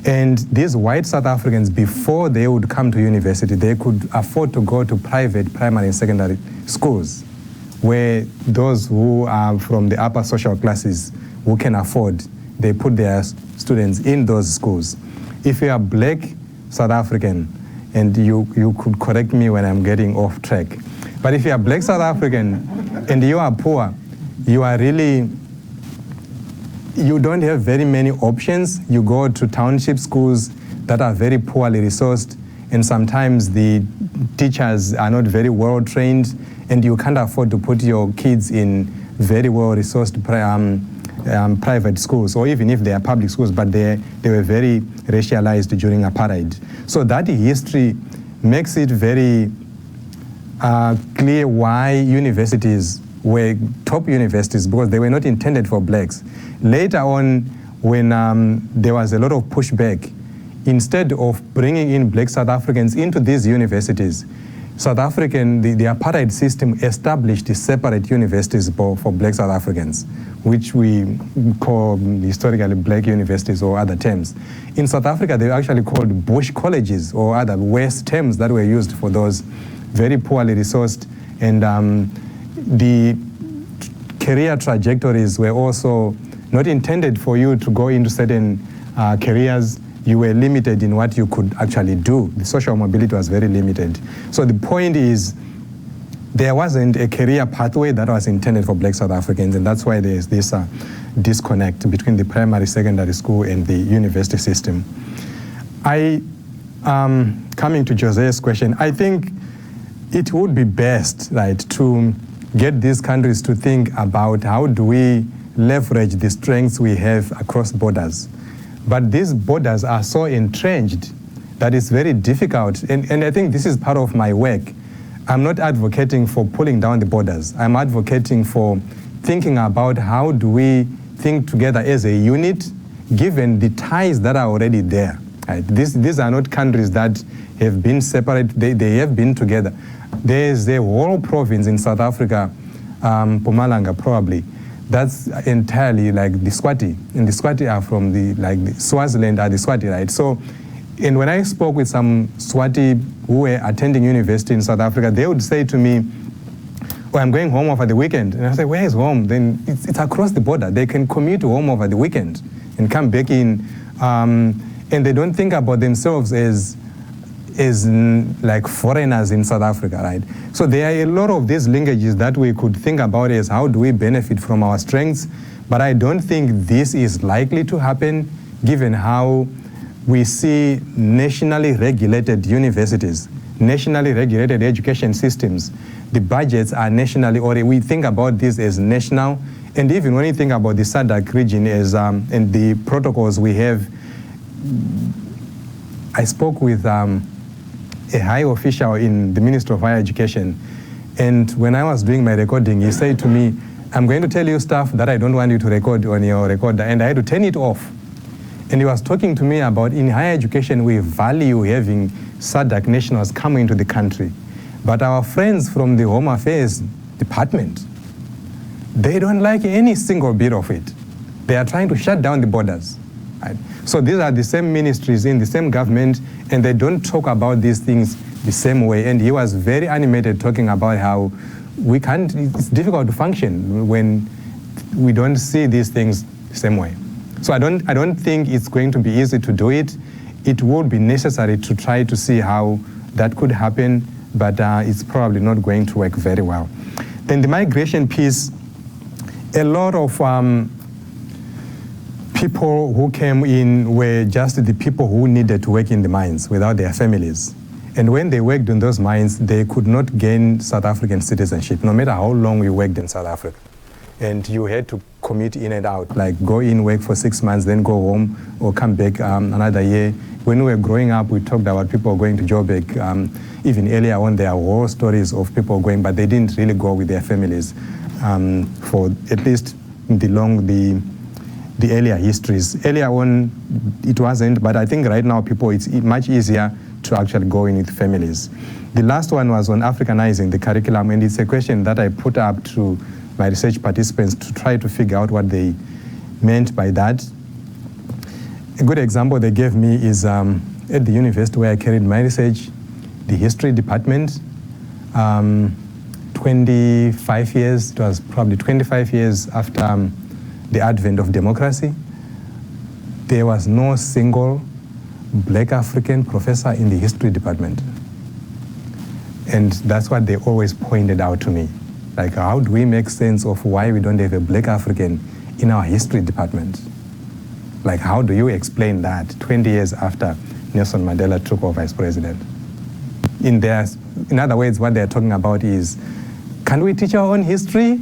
And these white South Africans, before they would come to university, they could afford to go to private primary and secondary schools, where those who are from the upper social classes who can afford, they put their students in those schools. If you are Black South African, and you could correct me when I'm getting off track, But if you are black South African and you are poor, you are really, you don't have very many options. You go to township schools that are very poorly resourced, and sometimes the teachers are not very well trained, and you can't afford to put your kids in very well resourced private schools, or even if they are public schools, but they were very racialized during apartheid. So that history makes it very clear why universities were top universities, because they were not intended for blacks. Later on, when there was a lot of pushback, instead of bringing in black South Africans into these universities, the apartheid system established separate universities for black South Africans, which we call historically black universities or other terms. In South Africa, they were actually called bush colleges or other worse terms that were used for those very poorly resourced, and the career trajectories were also not intended for you to go into certain careers. You were limited in what you could actually do. The social mobility was very limited. So the point is, there wasn't a career pathway that was intended for black South Africans, and that's why there's this disconnect between the primary, secondary school and the university system. Coming to Jose's question, I think it would be best, right, to get these countries to think about how do we leverage the strengths we have across borders. But these borders are so entrenched that it's very difficult, and I think this is part of my work. I'm not advocating for pulling down the borders. I'm advocating for thinking about how do we think together as a unit, given the ties that are already there. Right? These are not countries that have been separate, they have been together. There's a whole province in South Africa, Mpumalanga probably, that's entirely like the Swati, and the Swati are from the Swaziland are the Swati, right? So, and when I spoke with some Swati who were attending university in South Africa, they would say to me, "Oh, I'm going home over the weekend." And I say, "Where is home?" Then it's across the border. They can commute to home over the weekend and come back in, and they don't think about themselves as like foreigners in South Africa, right? So there are a lot of these linkages that we could think about as how do we benefit from our strengths, but I don't think this is likely to happen given how we see nationally regulated universities, nationally regulated education systems. The budgets are nationally, or we think about this as national, and even when you think about the SADC region as, and the protocols we have, I spoke with a high official in the Ministry of Higher Education, and when I was doing my recording, he said to me, "I'm going to tell you stuff that I don't want you to record on your recorder," and I had to turn it off. And he was talking to me about in higher education, we value having SADC nationals coming into the country. But our friends from the Home Affairs Department, they don't like any single bit of it. They are trying to shut down the borders. Right? So these are the same ministries in the same government, and they don't talk about these things the same way. And he was very animated talking about how we can't, it's difficult to function when we don't see these things the same way. So I don't think it's going to be easy to do it. It would be necessary to try to see how that could happen, but it's probably not going to work very well. Then the migration piece, a lot of people who came in were just the people who needed to work in the mines without their families. And when they worked in those mines, they could not gain South African citizenship, no matter how long you worked in South Africa. And you had to commute in and out, like go in, work for 6 months, then go home, or come back another year. When we were growing up, we talked about people going to Joburg. Even earlier on, there are war stories of people going, but they didn't really go with their families for at least the earlier histories. Earlier on, it wasn't, but I think right now it's much easier to actually go in with families. The last one was on Africanizing the curriculum, and it's a question that I put up to my research participants to try to figure out what they meant by that. A good example they gave me is at the university where I carried my research, the history department, 25 years, it was probably 25 years after the advent of democracy, there was no single black African professor in the history department. And that's what they always pointed out to me. Like, how do we make sense of why we don't have a black African in our history department? Like, how do you explain that 20 years after Nelson Mandela took over as president? In other words, what they're talking about is, can we teach our own history?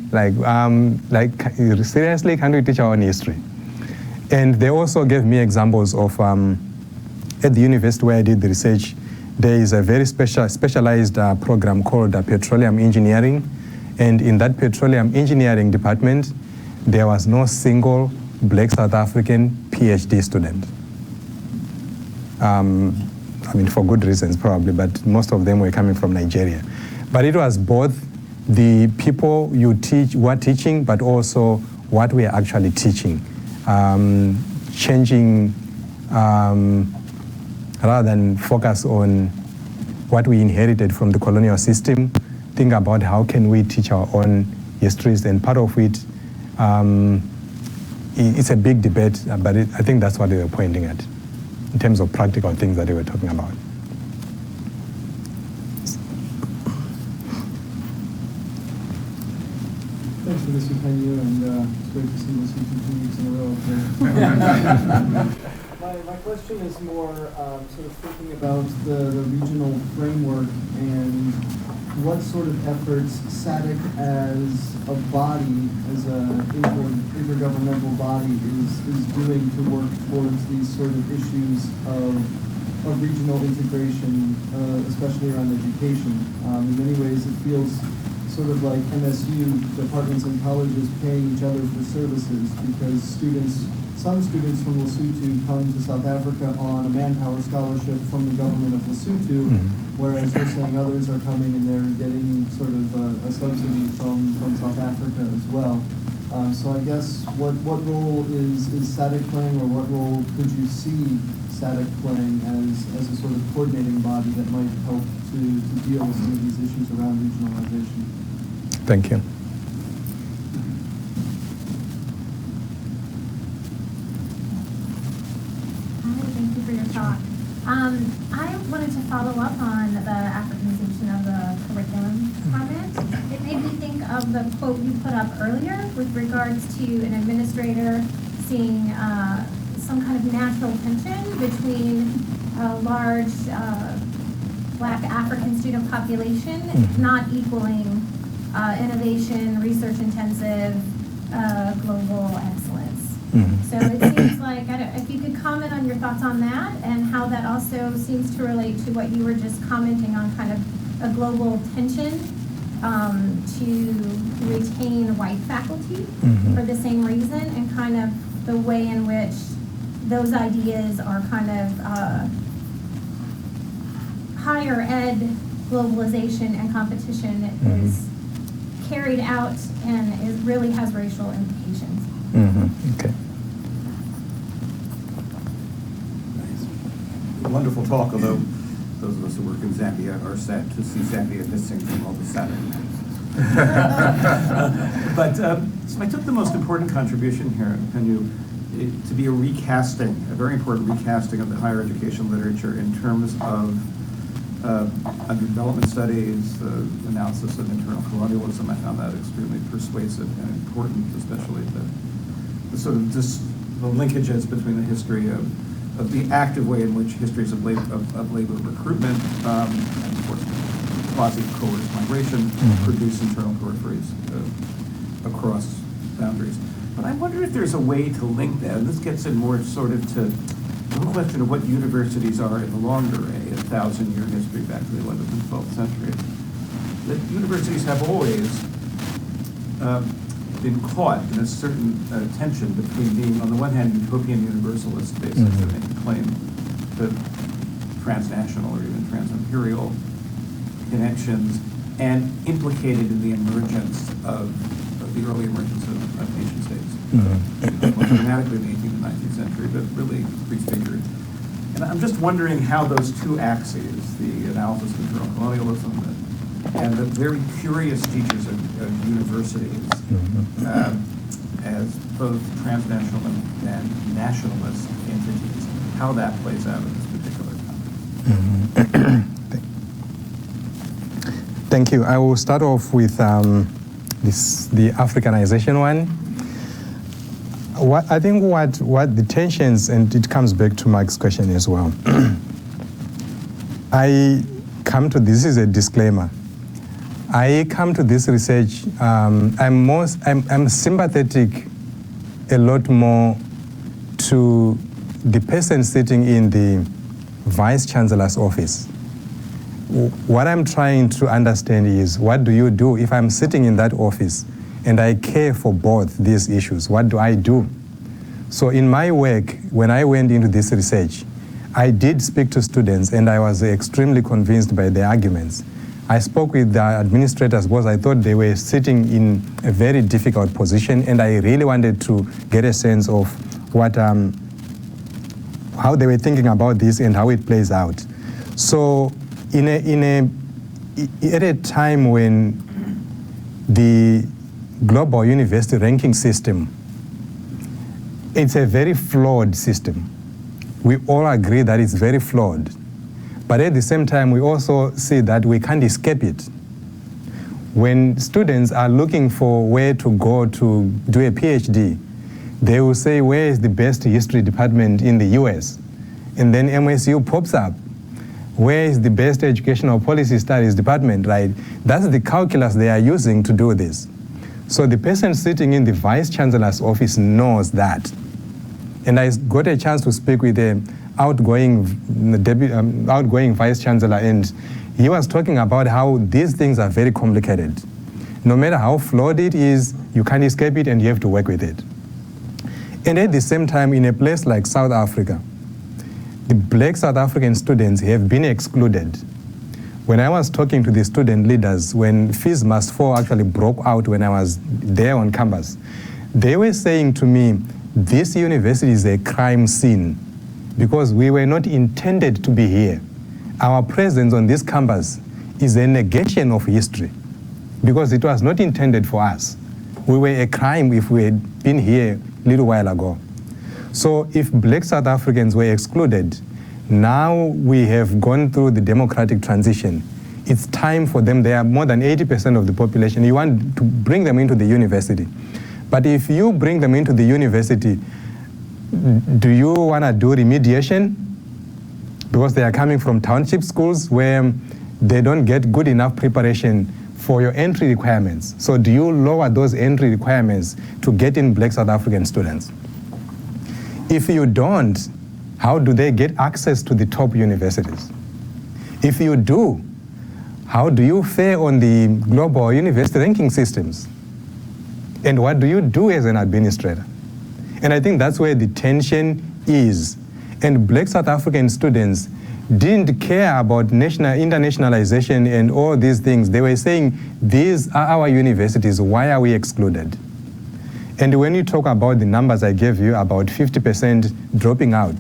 Seriously, can we teach our own history? And they also gave me examples of, at the university where I did the research, there is a very specialized program called petroleum engineering. And in that petroleum engineering department, there was no single black South African PhD student. For good reasons probably, but most of them were coming from Nigeria. But it was both the people you teach, were teaching, but also what we are actually teaching. Changing, rather than focus on what we inherited from the colonial system, think about how can we teach our own histories, and part of it, it's a big debate, but I think that's what they were pointing at in terms of practical things that they were talking about. Thanks for this, Upenyu, and it's great to see this you 2 weeks in a row. My question is more sort of thinking about the regional framework and what sort of efforts SADC as a body, as an intergovernmental body, is doing to work towards these sort of issues of regional integration, especially around education. In many ways, it feels sort of like MSU departments and colleges paying each other for services, because some students from Lesotho come to South Africa on a manpower scholarship from the government of Lesotho, whereas you're saying others are coming and they're getting sort of a subsidy from South Africa as well. So I guess what role is SADC playing, or what role could you see SADC playing as a sort of coordinating body that might help to deal with some of these issues around regionalization? Thank you. Thank you for your talk. I wanted to follow up on the Africanization of the curriculum comment. It made me think of the quote you put up earlier with regards to an administrator seeing some kind of natural tension between a large Black African student population not equaling innovation, research-intensive, global excellence. So it seems like, if you could comment on your thoughts on that, and how that also seems to relate to what you were just commenting on, kind of a global tension to retain white faculty for the same reason, and kind of the way in which those ideas are kind of higher ed globalization and competition is carried out, and it really has racial implications. Okay. Wonderful talk, although those of us who work in Zambia are sad to see Zambia missing from all the Saturday nights. So I took the most important contribution here, Upenyu, to be a very important recasting of the higher education literature in terms of underdevelopment studies, analysis of internal colonialism. I found that extremely persuasive and important, especially the sort of the linkages between the history of the active way in which histories of labor recruitment and of course quasi-coerced migration produce internal peripheries across boundaries. But I wonder if there's a way to link that, and this gets in more sort of to the question of what universities are in the longer, a 1,000-year history back to the 11th and 12th century. That universities have always been caught in a certain tension between being, on the one hand, utopian universalist basis that make a claim to transnational or even trans-imperial connections, and implicated in the emergence of the early emergence of nation states. More dramatically in the 18th and 19th century, but really prefigured. And I'm just wondering how those two axes, the analysis of internal colonialism and the very curious features of universities as both transnational and nationalist entities, how that plays out in this particular context. Thank you. I will start off with the Africanization one. I think what the tensions, and it comes back to Mike's question as well. This is a disclaimer. I come to this research, I'm sympathetic a lot more to the person sitting in the Vice Chancellor's office. What I'm trying to understand is, what do you do if I'm sitting in that office and I care for both these issues? What do I do? So in my work, when I went into this research, I did speak to students and I was extremely convinced by their arguments. I spoke with the administrators because I thought they were sitting in a very difficult position, and I really wanted to get a sense of what, how they were thinking about this and how it plays out. So at a time when the global university ranking system, it's a very flawed system. We all agree that it's very flawed. But at the same time, we also see that we can't escape it. When students are looking for where to go to do a PhD, they will say, where is the best history department in the US? And then MSU pops up. Where is the best educational policy studies department, right? That's the calculus they are using to do this. So the person sitting in the Vice Chancellor's office knows that. And I got a chance to speak with the outgoing Vice Chancellor, and he was talking about how these things are very complicated. No matter how flawed it is, you can't escape it and you have to work with it. And at the same time, in a place like South Africa, the black South African students have been excluded. When I was talking to the student leaders, when Fees Must Fall actually broke out when I was there on campus, they were saying to me, this university is a crime scene because we were not intended to be here. Our presence on this campus is a negation of history because it was not intended for us. We were a crime if we had been here a little while ago. So if black South Africans were excluded, now we have gone through the democratic transition. It's time for them. They are more than 80% of the population. You want to bring them into the university. But if you bring them into the university, do you want to do remediation? Because they are coming from township schools where they don't get good enough preparation for your entry requirements. So do you lower those entry requirements to get in black South African students? If you don't, how do they get access to the top universities? If you do, how do you fare on the global university ranking systems? And what do you do as an administrator? And I think that's where the tension is. And black South African students didn't care about internationalization and all these things. They were saying, these are our universities, why are we excluded? And when you talk about the numbers I gave you, about 50% dropping out,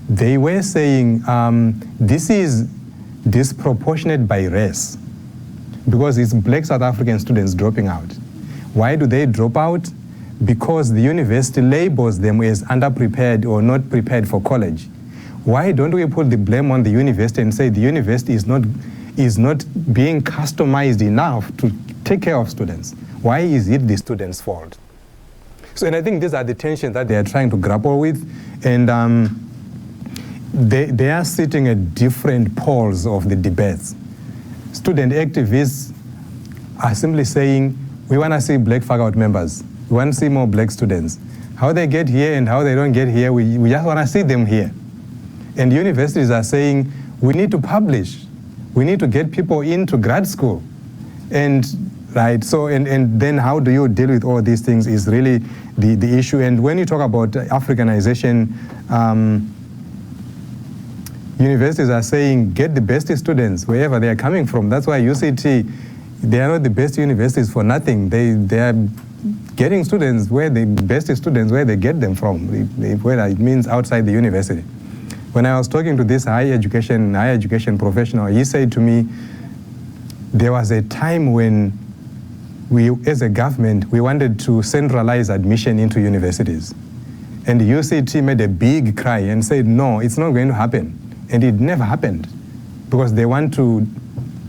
they were saying this is disproportionate by race because it's black South African students dropping out. Why do they drop out? Because the university labels them as underprepared or not prepared for college. Why don't we put the blame on the university and say the university is not being customized enough to take care of students? Why is it the students' fault? So, and I think these are the tensions that they are trying to grapple with, and they are sitting at different poles of the debates. Student activists are simply saying, we want to see black faculty members. We want to see more black students. How they get here and how they don't get here, we just want to see them here. And universities are saying, we need to publish. We need to get people into grad school. And right, so, and then how do you deal with all these things is really the issue. And when you talk about Africanization, universities are saying, get the best students wherever they are coming from. That's why UCT, they are not the best universities for nothing. They are getting students where the best students, where they get them from, whether it means outside the university. When I was talking to this higher education professional, he said to me, there was a time when we, as a government, we wanted to centralize admission into universities. And the UCT made a big cry and said, no, it's not going to happen. And it never happened because they want to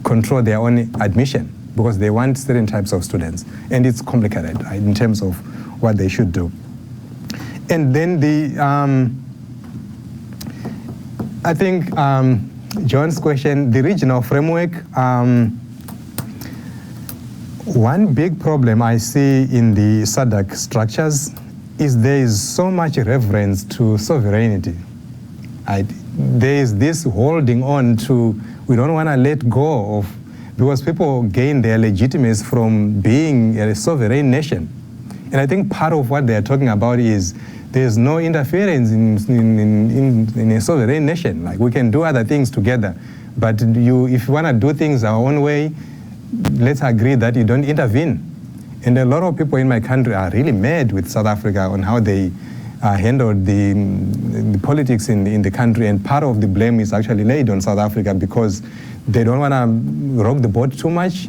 control their own admission because they want certain types of students. And it's complicated in terms of what they should do. And then I think John's question, the regional framework, one big problem I see in the SADC structures is there is so much reference to sovereignty. There is this holding on to, we don't want to let go of, because people gain their legitimacy from being a sovereign nation. And I think part of what they are talking about is there's no interference in a sovereign nation. Like, we can do other things together, but if you want to do things our own way, let's agree that you don't intervene. And a lot of people in my country are really mad with South Africa on how they handled the politics in the country, and part of the blame is actually laid on South Africa because they don't want to rock the boat too much,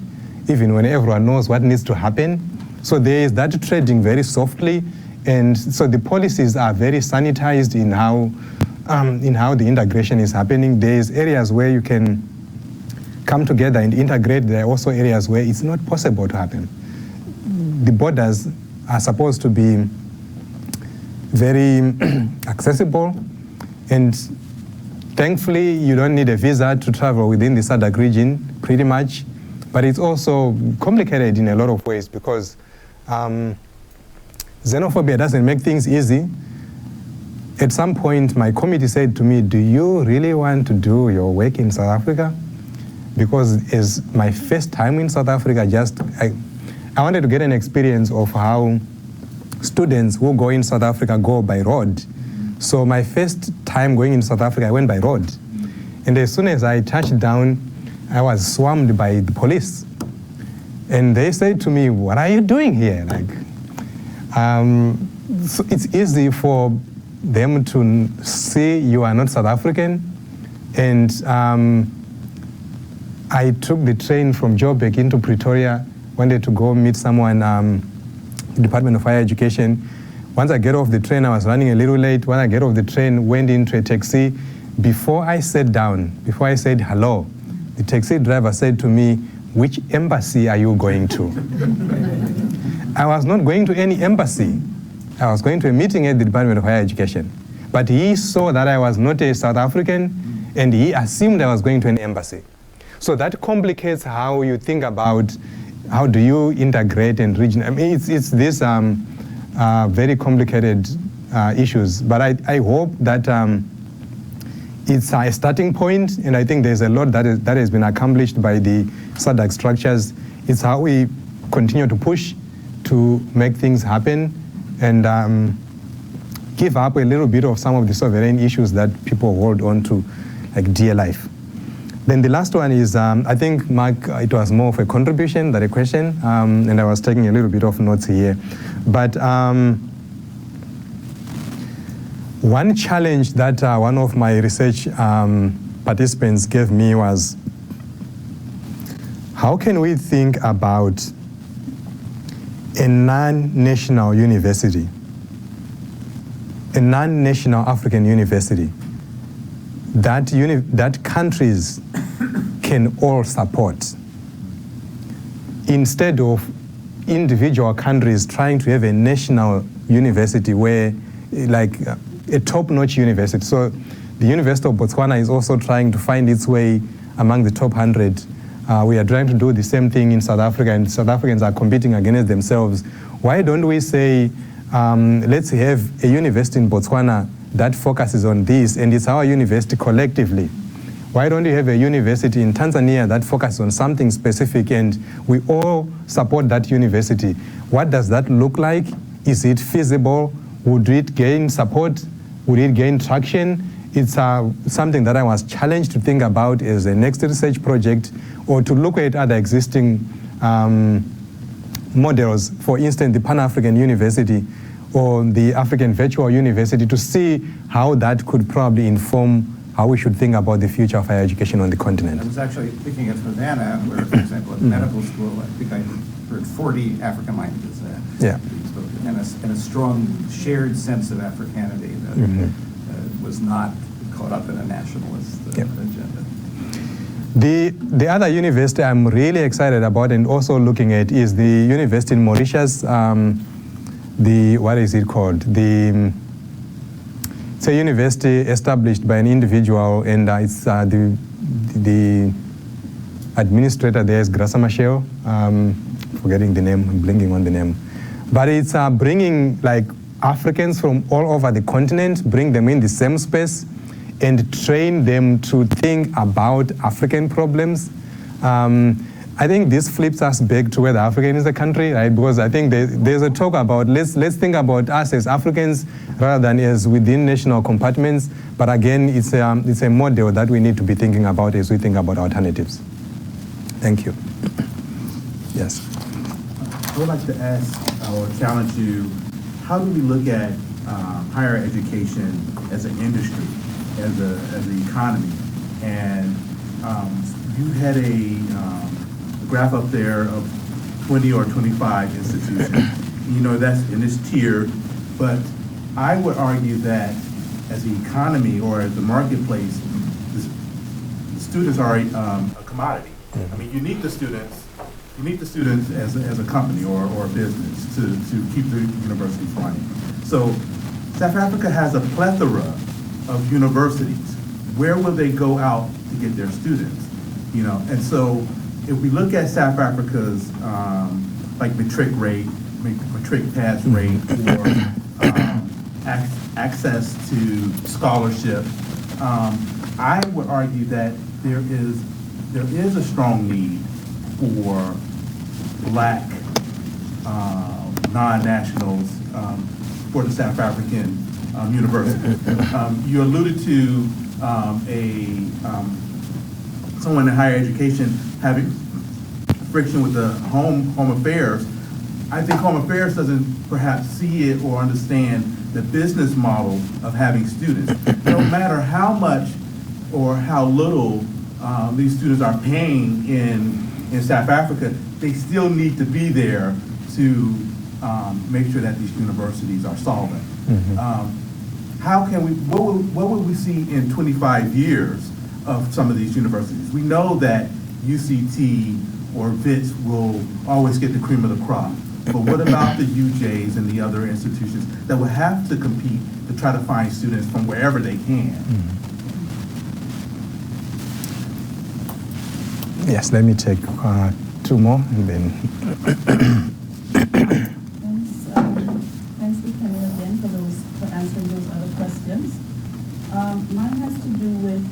even when everyone knows what needs to happen. So there is that trading very softly, and so the policies are very sanitized in how the integration is happening. There's areas where you can come together and integrate. There are also areas where it's not possible to happen. The borders are supposed to be very accessible, and thankfully you don't need a visa to travel within the SADC region pretty much, but it's also complicated in a lot of ways because xenophobia doesn't make things easy. At some point my committee said to me, do you really want to do your work in South Africa? Because as my first time in South Africa, I wanted to get an experience of how students who go in South Africa go by road. So my first time going in South Africa, I went by road. And as soon as I touched down, I was swarmed by the police. And they said to me, what are you doing here? So it's easy for them to see you are not South African. And I took the train from Joburg into Pretoria, wanted to go meet someone, Department of Higher Education. Once I get off the train, I was running a little late. When I get off the train, went into a taxi. Before I sat down, before I said hello, the taxi driver said to me, which embassy are you going to? I was not going to any embassy. I was going to a meeting at the Department of Higher Education. But he saw that I was not a South African, and he assumed I was going to an embassy. So that complicates how you think about how do you integrate and region. I mean, it's this very complicated issues. But I hope that it's a starting point, and I think there's a lot that has been accomplished by the SADC structures. It's how we continue to push to make things happen and give up a little bit of some of the sovereign issues that people hold on to, like dear life. Then the last one is, I think, Mark, it was more of a contribution than a question, and I was taking a little bit of notes here. But one challenge that one of my research participants gave me was, how can we think about a non-national university, a non-national African university, that countries can all support, instead of individual countries trying to have a national university where, like a top-notch university. So the University of Botswana is also trying to find its way among the top 100. We are trying to do the same thing in South Africa, and South Africans are competing against themselves. Why don't we say, let's have a university in Botswana that focuses on this, and it's our university collectively? Why don't you have a university in Tanzania that focuses on something specific, and we all support that university? What does that look like? Is it feasible? Would it gain support? Would it gain traction? It's something that I was challenged to think about as a next research project, or to look at other existing models, for instance, the Pan-African University or the African Virtual University, to see how that could probably inform how we should think about the future of higher education on the continent. I was actually thinking of Havana, where, for example, at medical school, I think I heard 40 African languages being spoken, and a strong shared sense of Africanity that was not caught up in a nationalist agenda. The other university I'm really excited about and also looking at is the university in Mauritius. What is it called? It's a university established by an individual, and it's the administrator there is Grasa Machel. Forgetting the name, I'm blinking on the name. But it's bringing like Africans from all over the continent, bring them in the same space, and train them to think about African problems. I think this flips us back to whether African is a country, right? Because I think there's a talk about let's think about us as Africans rather than as within national compartments. But again, it's a model that we need to be thinking about as we think about alternatives. Thank you. Yes. I would like to ask or challenge you, how do we look at higher education as an industry, as an economy? And you had a graph up there of 20 or 25 institutions. You know, it's tiered, but I would argue that as the economy or as the marketplace, the students are a commodity. I mean, you need the students as a company or a business to keep the universities running. So South Africa has a plethora of universities. Where will they go out to get their students? You know, and so if we look at South Africa's like matric pass rate, or access to scholarship, I would argue that there is a strong need for Black non-nationals for the South African university. You alluded to someone in higher education having friction with the home affairs. I think Home Affairs doesn't perhaps see it or understand the business model of having students. No matter how much or how little these students are paying in South Africa, they still need to be there to make sure that these universities are solvent. How can we, what would we see in 25 years of some of these universities? We know that UCT or WITS will always get the cream of the crop. But what about the UJs and the other institutions that will have to compete to try to find students from wherever they can? Yes, let me take two more and then. Thanks, Upenyu, again for answering those other questions. Mine has to do with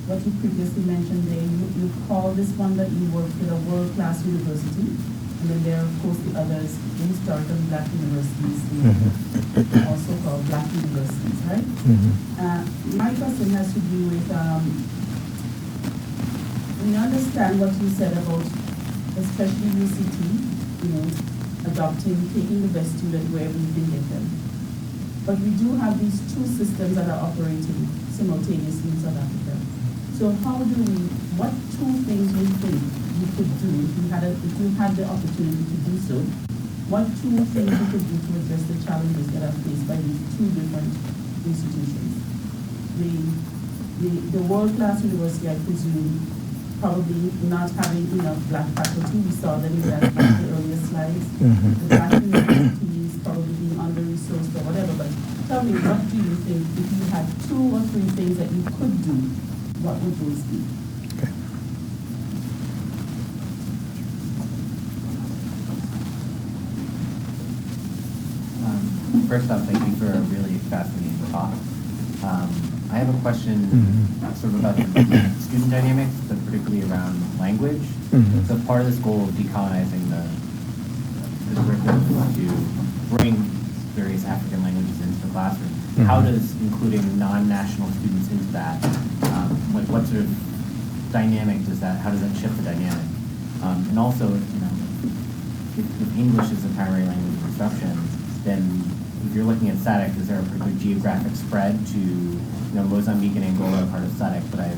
what you previously mentioned there. You called this one that you worked with a world-class university, and then there are, of course, the others, the historical Black universities, also called Black universities, right? My question has to do with, we understand what you said about, especially UCT, taking the best student wherever you can get them. But we do have these two systems that are operating simultaneously in South Africa. So what two things do you think you could do if you had the opportunity to do so? What two things you could do to address the challenges that are faced by these two different institutions? The world-class university, I presume, probably not having enough Black faculty. We saw that in the earlier slides. The Black universities probably being under-resourced or whatever. But tell me, what do you think, if you had 2 or 3 things that you could do, what would those be? Okay. First off, thank you for a really fascinating talk. I have a question sort of about the student dynamics, but particularly around language. So part of this goal of decolonizing the curriculum to bring various African languages into the classroom. How does including non-national students into that, what sort of dynamic does that, how does that shift the dynamic? And also, if English is the primary language of instruction, then if you're looking at SADC, is there a particular geographic spread to, Mozambique and Angola are part of SADC, but I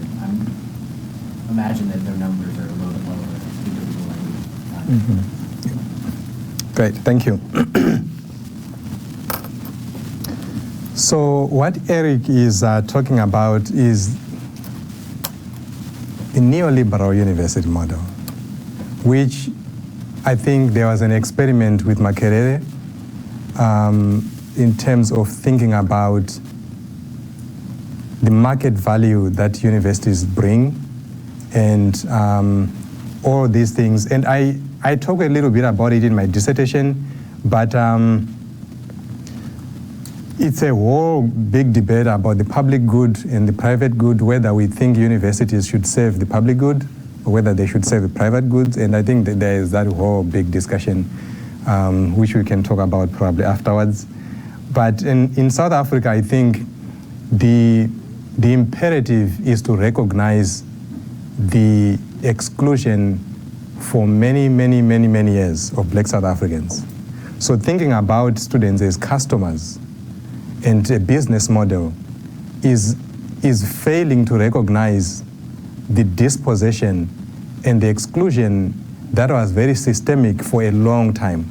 imagine that their numbers are a little bit lower because of the language. Great, thank you. So what Eric is talking about is the neoliberal university model, which I think there was an experiment with Makerere in terms of thinking about the market value that universities bring and all these things. And I talk a little bit about it in my dissertation, but it's a whole big debate about the public good and the private good, whether we think universities should serve the public good or whether they should serve the private goods. And I think that there is that whole big discussion, which we can talk about probably afterwards. But in South Africa, I think the imperative is to recognize the exclusion for many, many, many, many years of Black South Africans. So thinking about students as customers and a business model is failing to recognize the dispossession and the exclusion that was very systemic for a long time.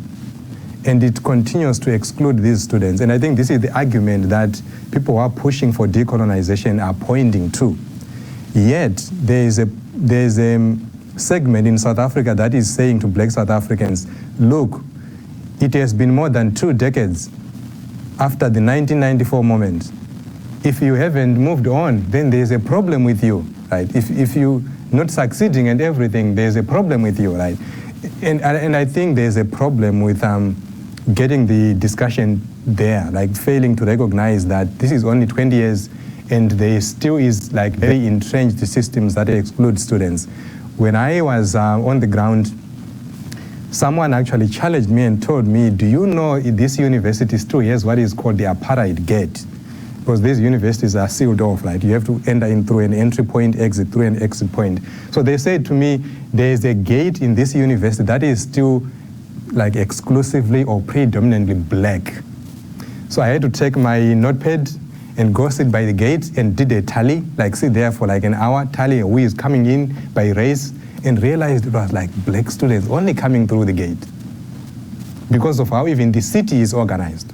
And it continues to exclude these students. And I think this is the argument that people who are pushing for decolonization are pointing to. Yet, there is a segment in South Africa that is saying to Black South Africans, look, it has been more than 2 decades after the 1994 moment. If you haven't moved on, then there's a problem with you, right? If you're not succeeding and everything, there's a problem with you, right? And I think there's a problem with getting the discussion there, like failing to recognize that this is only 20 years and there still is like very entrenched systems that exclude students. When I was on the ground, someone actually challenged me and told me, do you know this university still has what is called the apartheid gate? Because these universities are sealed off, right? You have to enter in through an entry point, exit through an exit point. So they said to me, there is a gate in this university that is still like exclusively or predominantly Black. So I had to take my notepad and go sit by the gate and did a tally, like sit there for like an hour, tally who is coming in by race, and realized it was like Black students only coming through the gate because of how even the city is organized,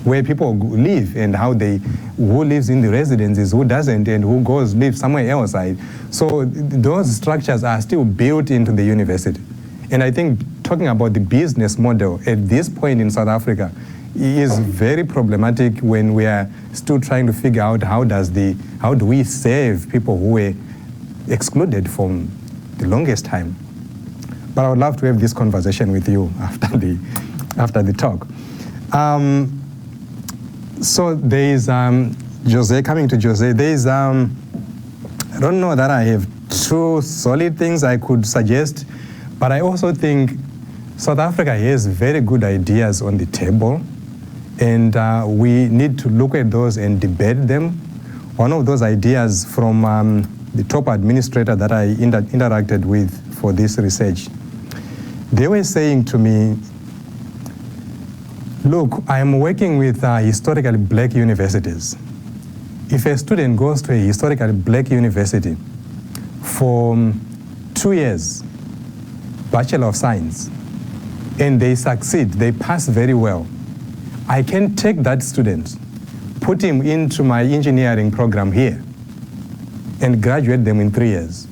where people live and who lives in the residences, who doesn't, and who live somewhere else. Right? So those structures are still built into the university. And I think talking about the business model at this point in South Africa is very problematic when we are still trying to figure out how do we save people who were excluded from the longest time. But I would love to have this conversation with you after the talk. So there is Jose, coming to Jose, there is I don't know that I have two solid things I could suggest, but I also think South Africa has very good ideas on the table, and we need to look at those and debate them. One of those ideas from the top administrator that I interacted with for this research, they were saying to me, look, I am working with historically Black universities. If a student goes to a historically Black university for 2 years, Bachelor of Science, and they succeed, they pass very well, I can take that student, put him into my engineering program here, and graduate them in 3 years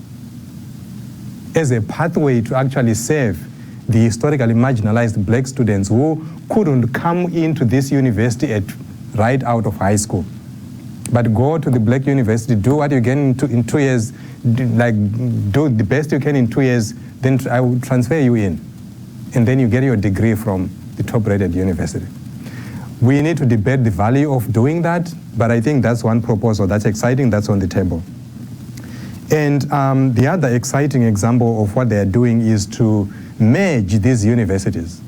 as a pathway to actually serve the historically marginalized Black students who couldn't come into this university right out of high school. But go to the Black university, do what you can in 2 years, do the best you can in 2 years, then I will transfer you in. And then you get your degree from the top-rated university. We need to debate the value of doing that, but I think that's one proposal that's exciting, that's on the table. And the other exciting example of what they are doing is to merge these universities,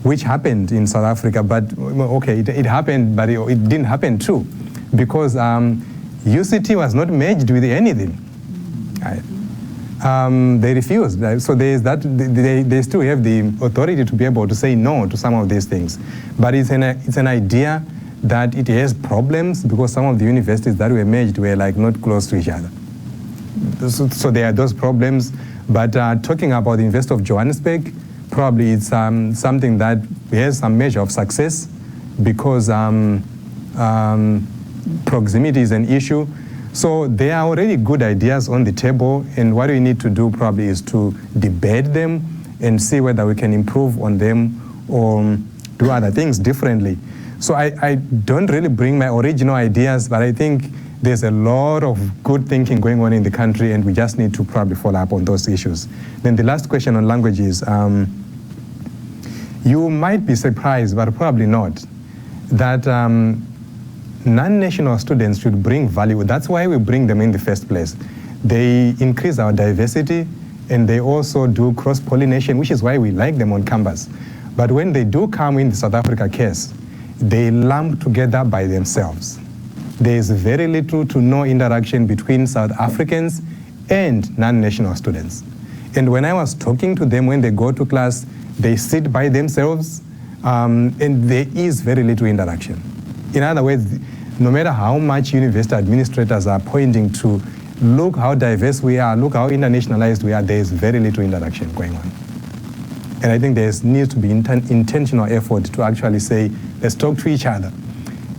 which happened in South Africa, but okay, it happened, but it didn't happen too, because UCT was not merged with anything. Right? They refused. Right? So there is that. They still have the authority to be able to say no to some of these things, but it's an idea that it has problems because some of the universities that were merged were like not close to each other. So there are those problems. But talking about the University of Johannesburg, probably it's something that has some measure of success because proximity is an issue. So there are already good ideas on the table, and what we need to do probably is to debate them and see whether we can improve on them or do other things differently. So I don't really bring my original ideas, but I think there's a lot of good thinking going on in the country, and we just need to probably follow up on those issues. Then the last question on languages, you might be surprised, but probably not, that non-national students should bring value. That's why we bring them in the first place. They increase our diversity, and they also do cross-pollination, which is why we like them on campus. But when they do come in the South Africa case, they lump together by themselves. There is very little to no interaction between South Africans and non-national students. And when I was talking to them when they go to class, they sit by themselves, and there is very little interaction. In other words, no matter how much university administrators are pointing to, look how diverse we are, look how internationalized we are, there is very little interaction going on. And I think there needs to be intentional effort to actually say, let's talk to each other.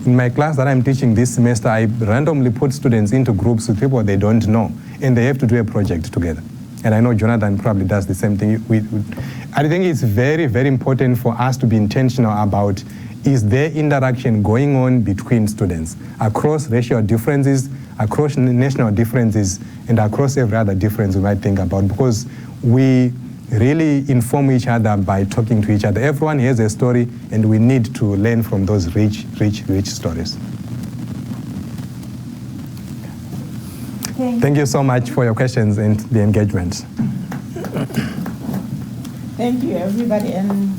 In my class that I'm teaching this semester, I randomly put students into groups with people they don't know, and they have to do a project together. And I know Jonathan probably does the same thing. I think it's very, very important for us to be intentional about, is there interaction going on between students across racial differences, across national differences, and across every other difference we might think about, because we really inform each other by talking to each other. Everyone has a story, and we need to learn from those rich stories. Okay. Thank you so much for your questions and the engagement. Thank you, everybody. And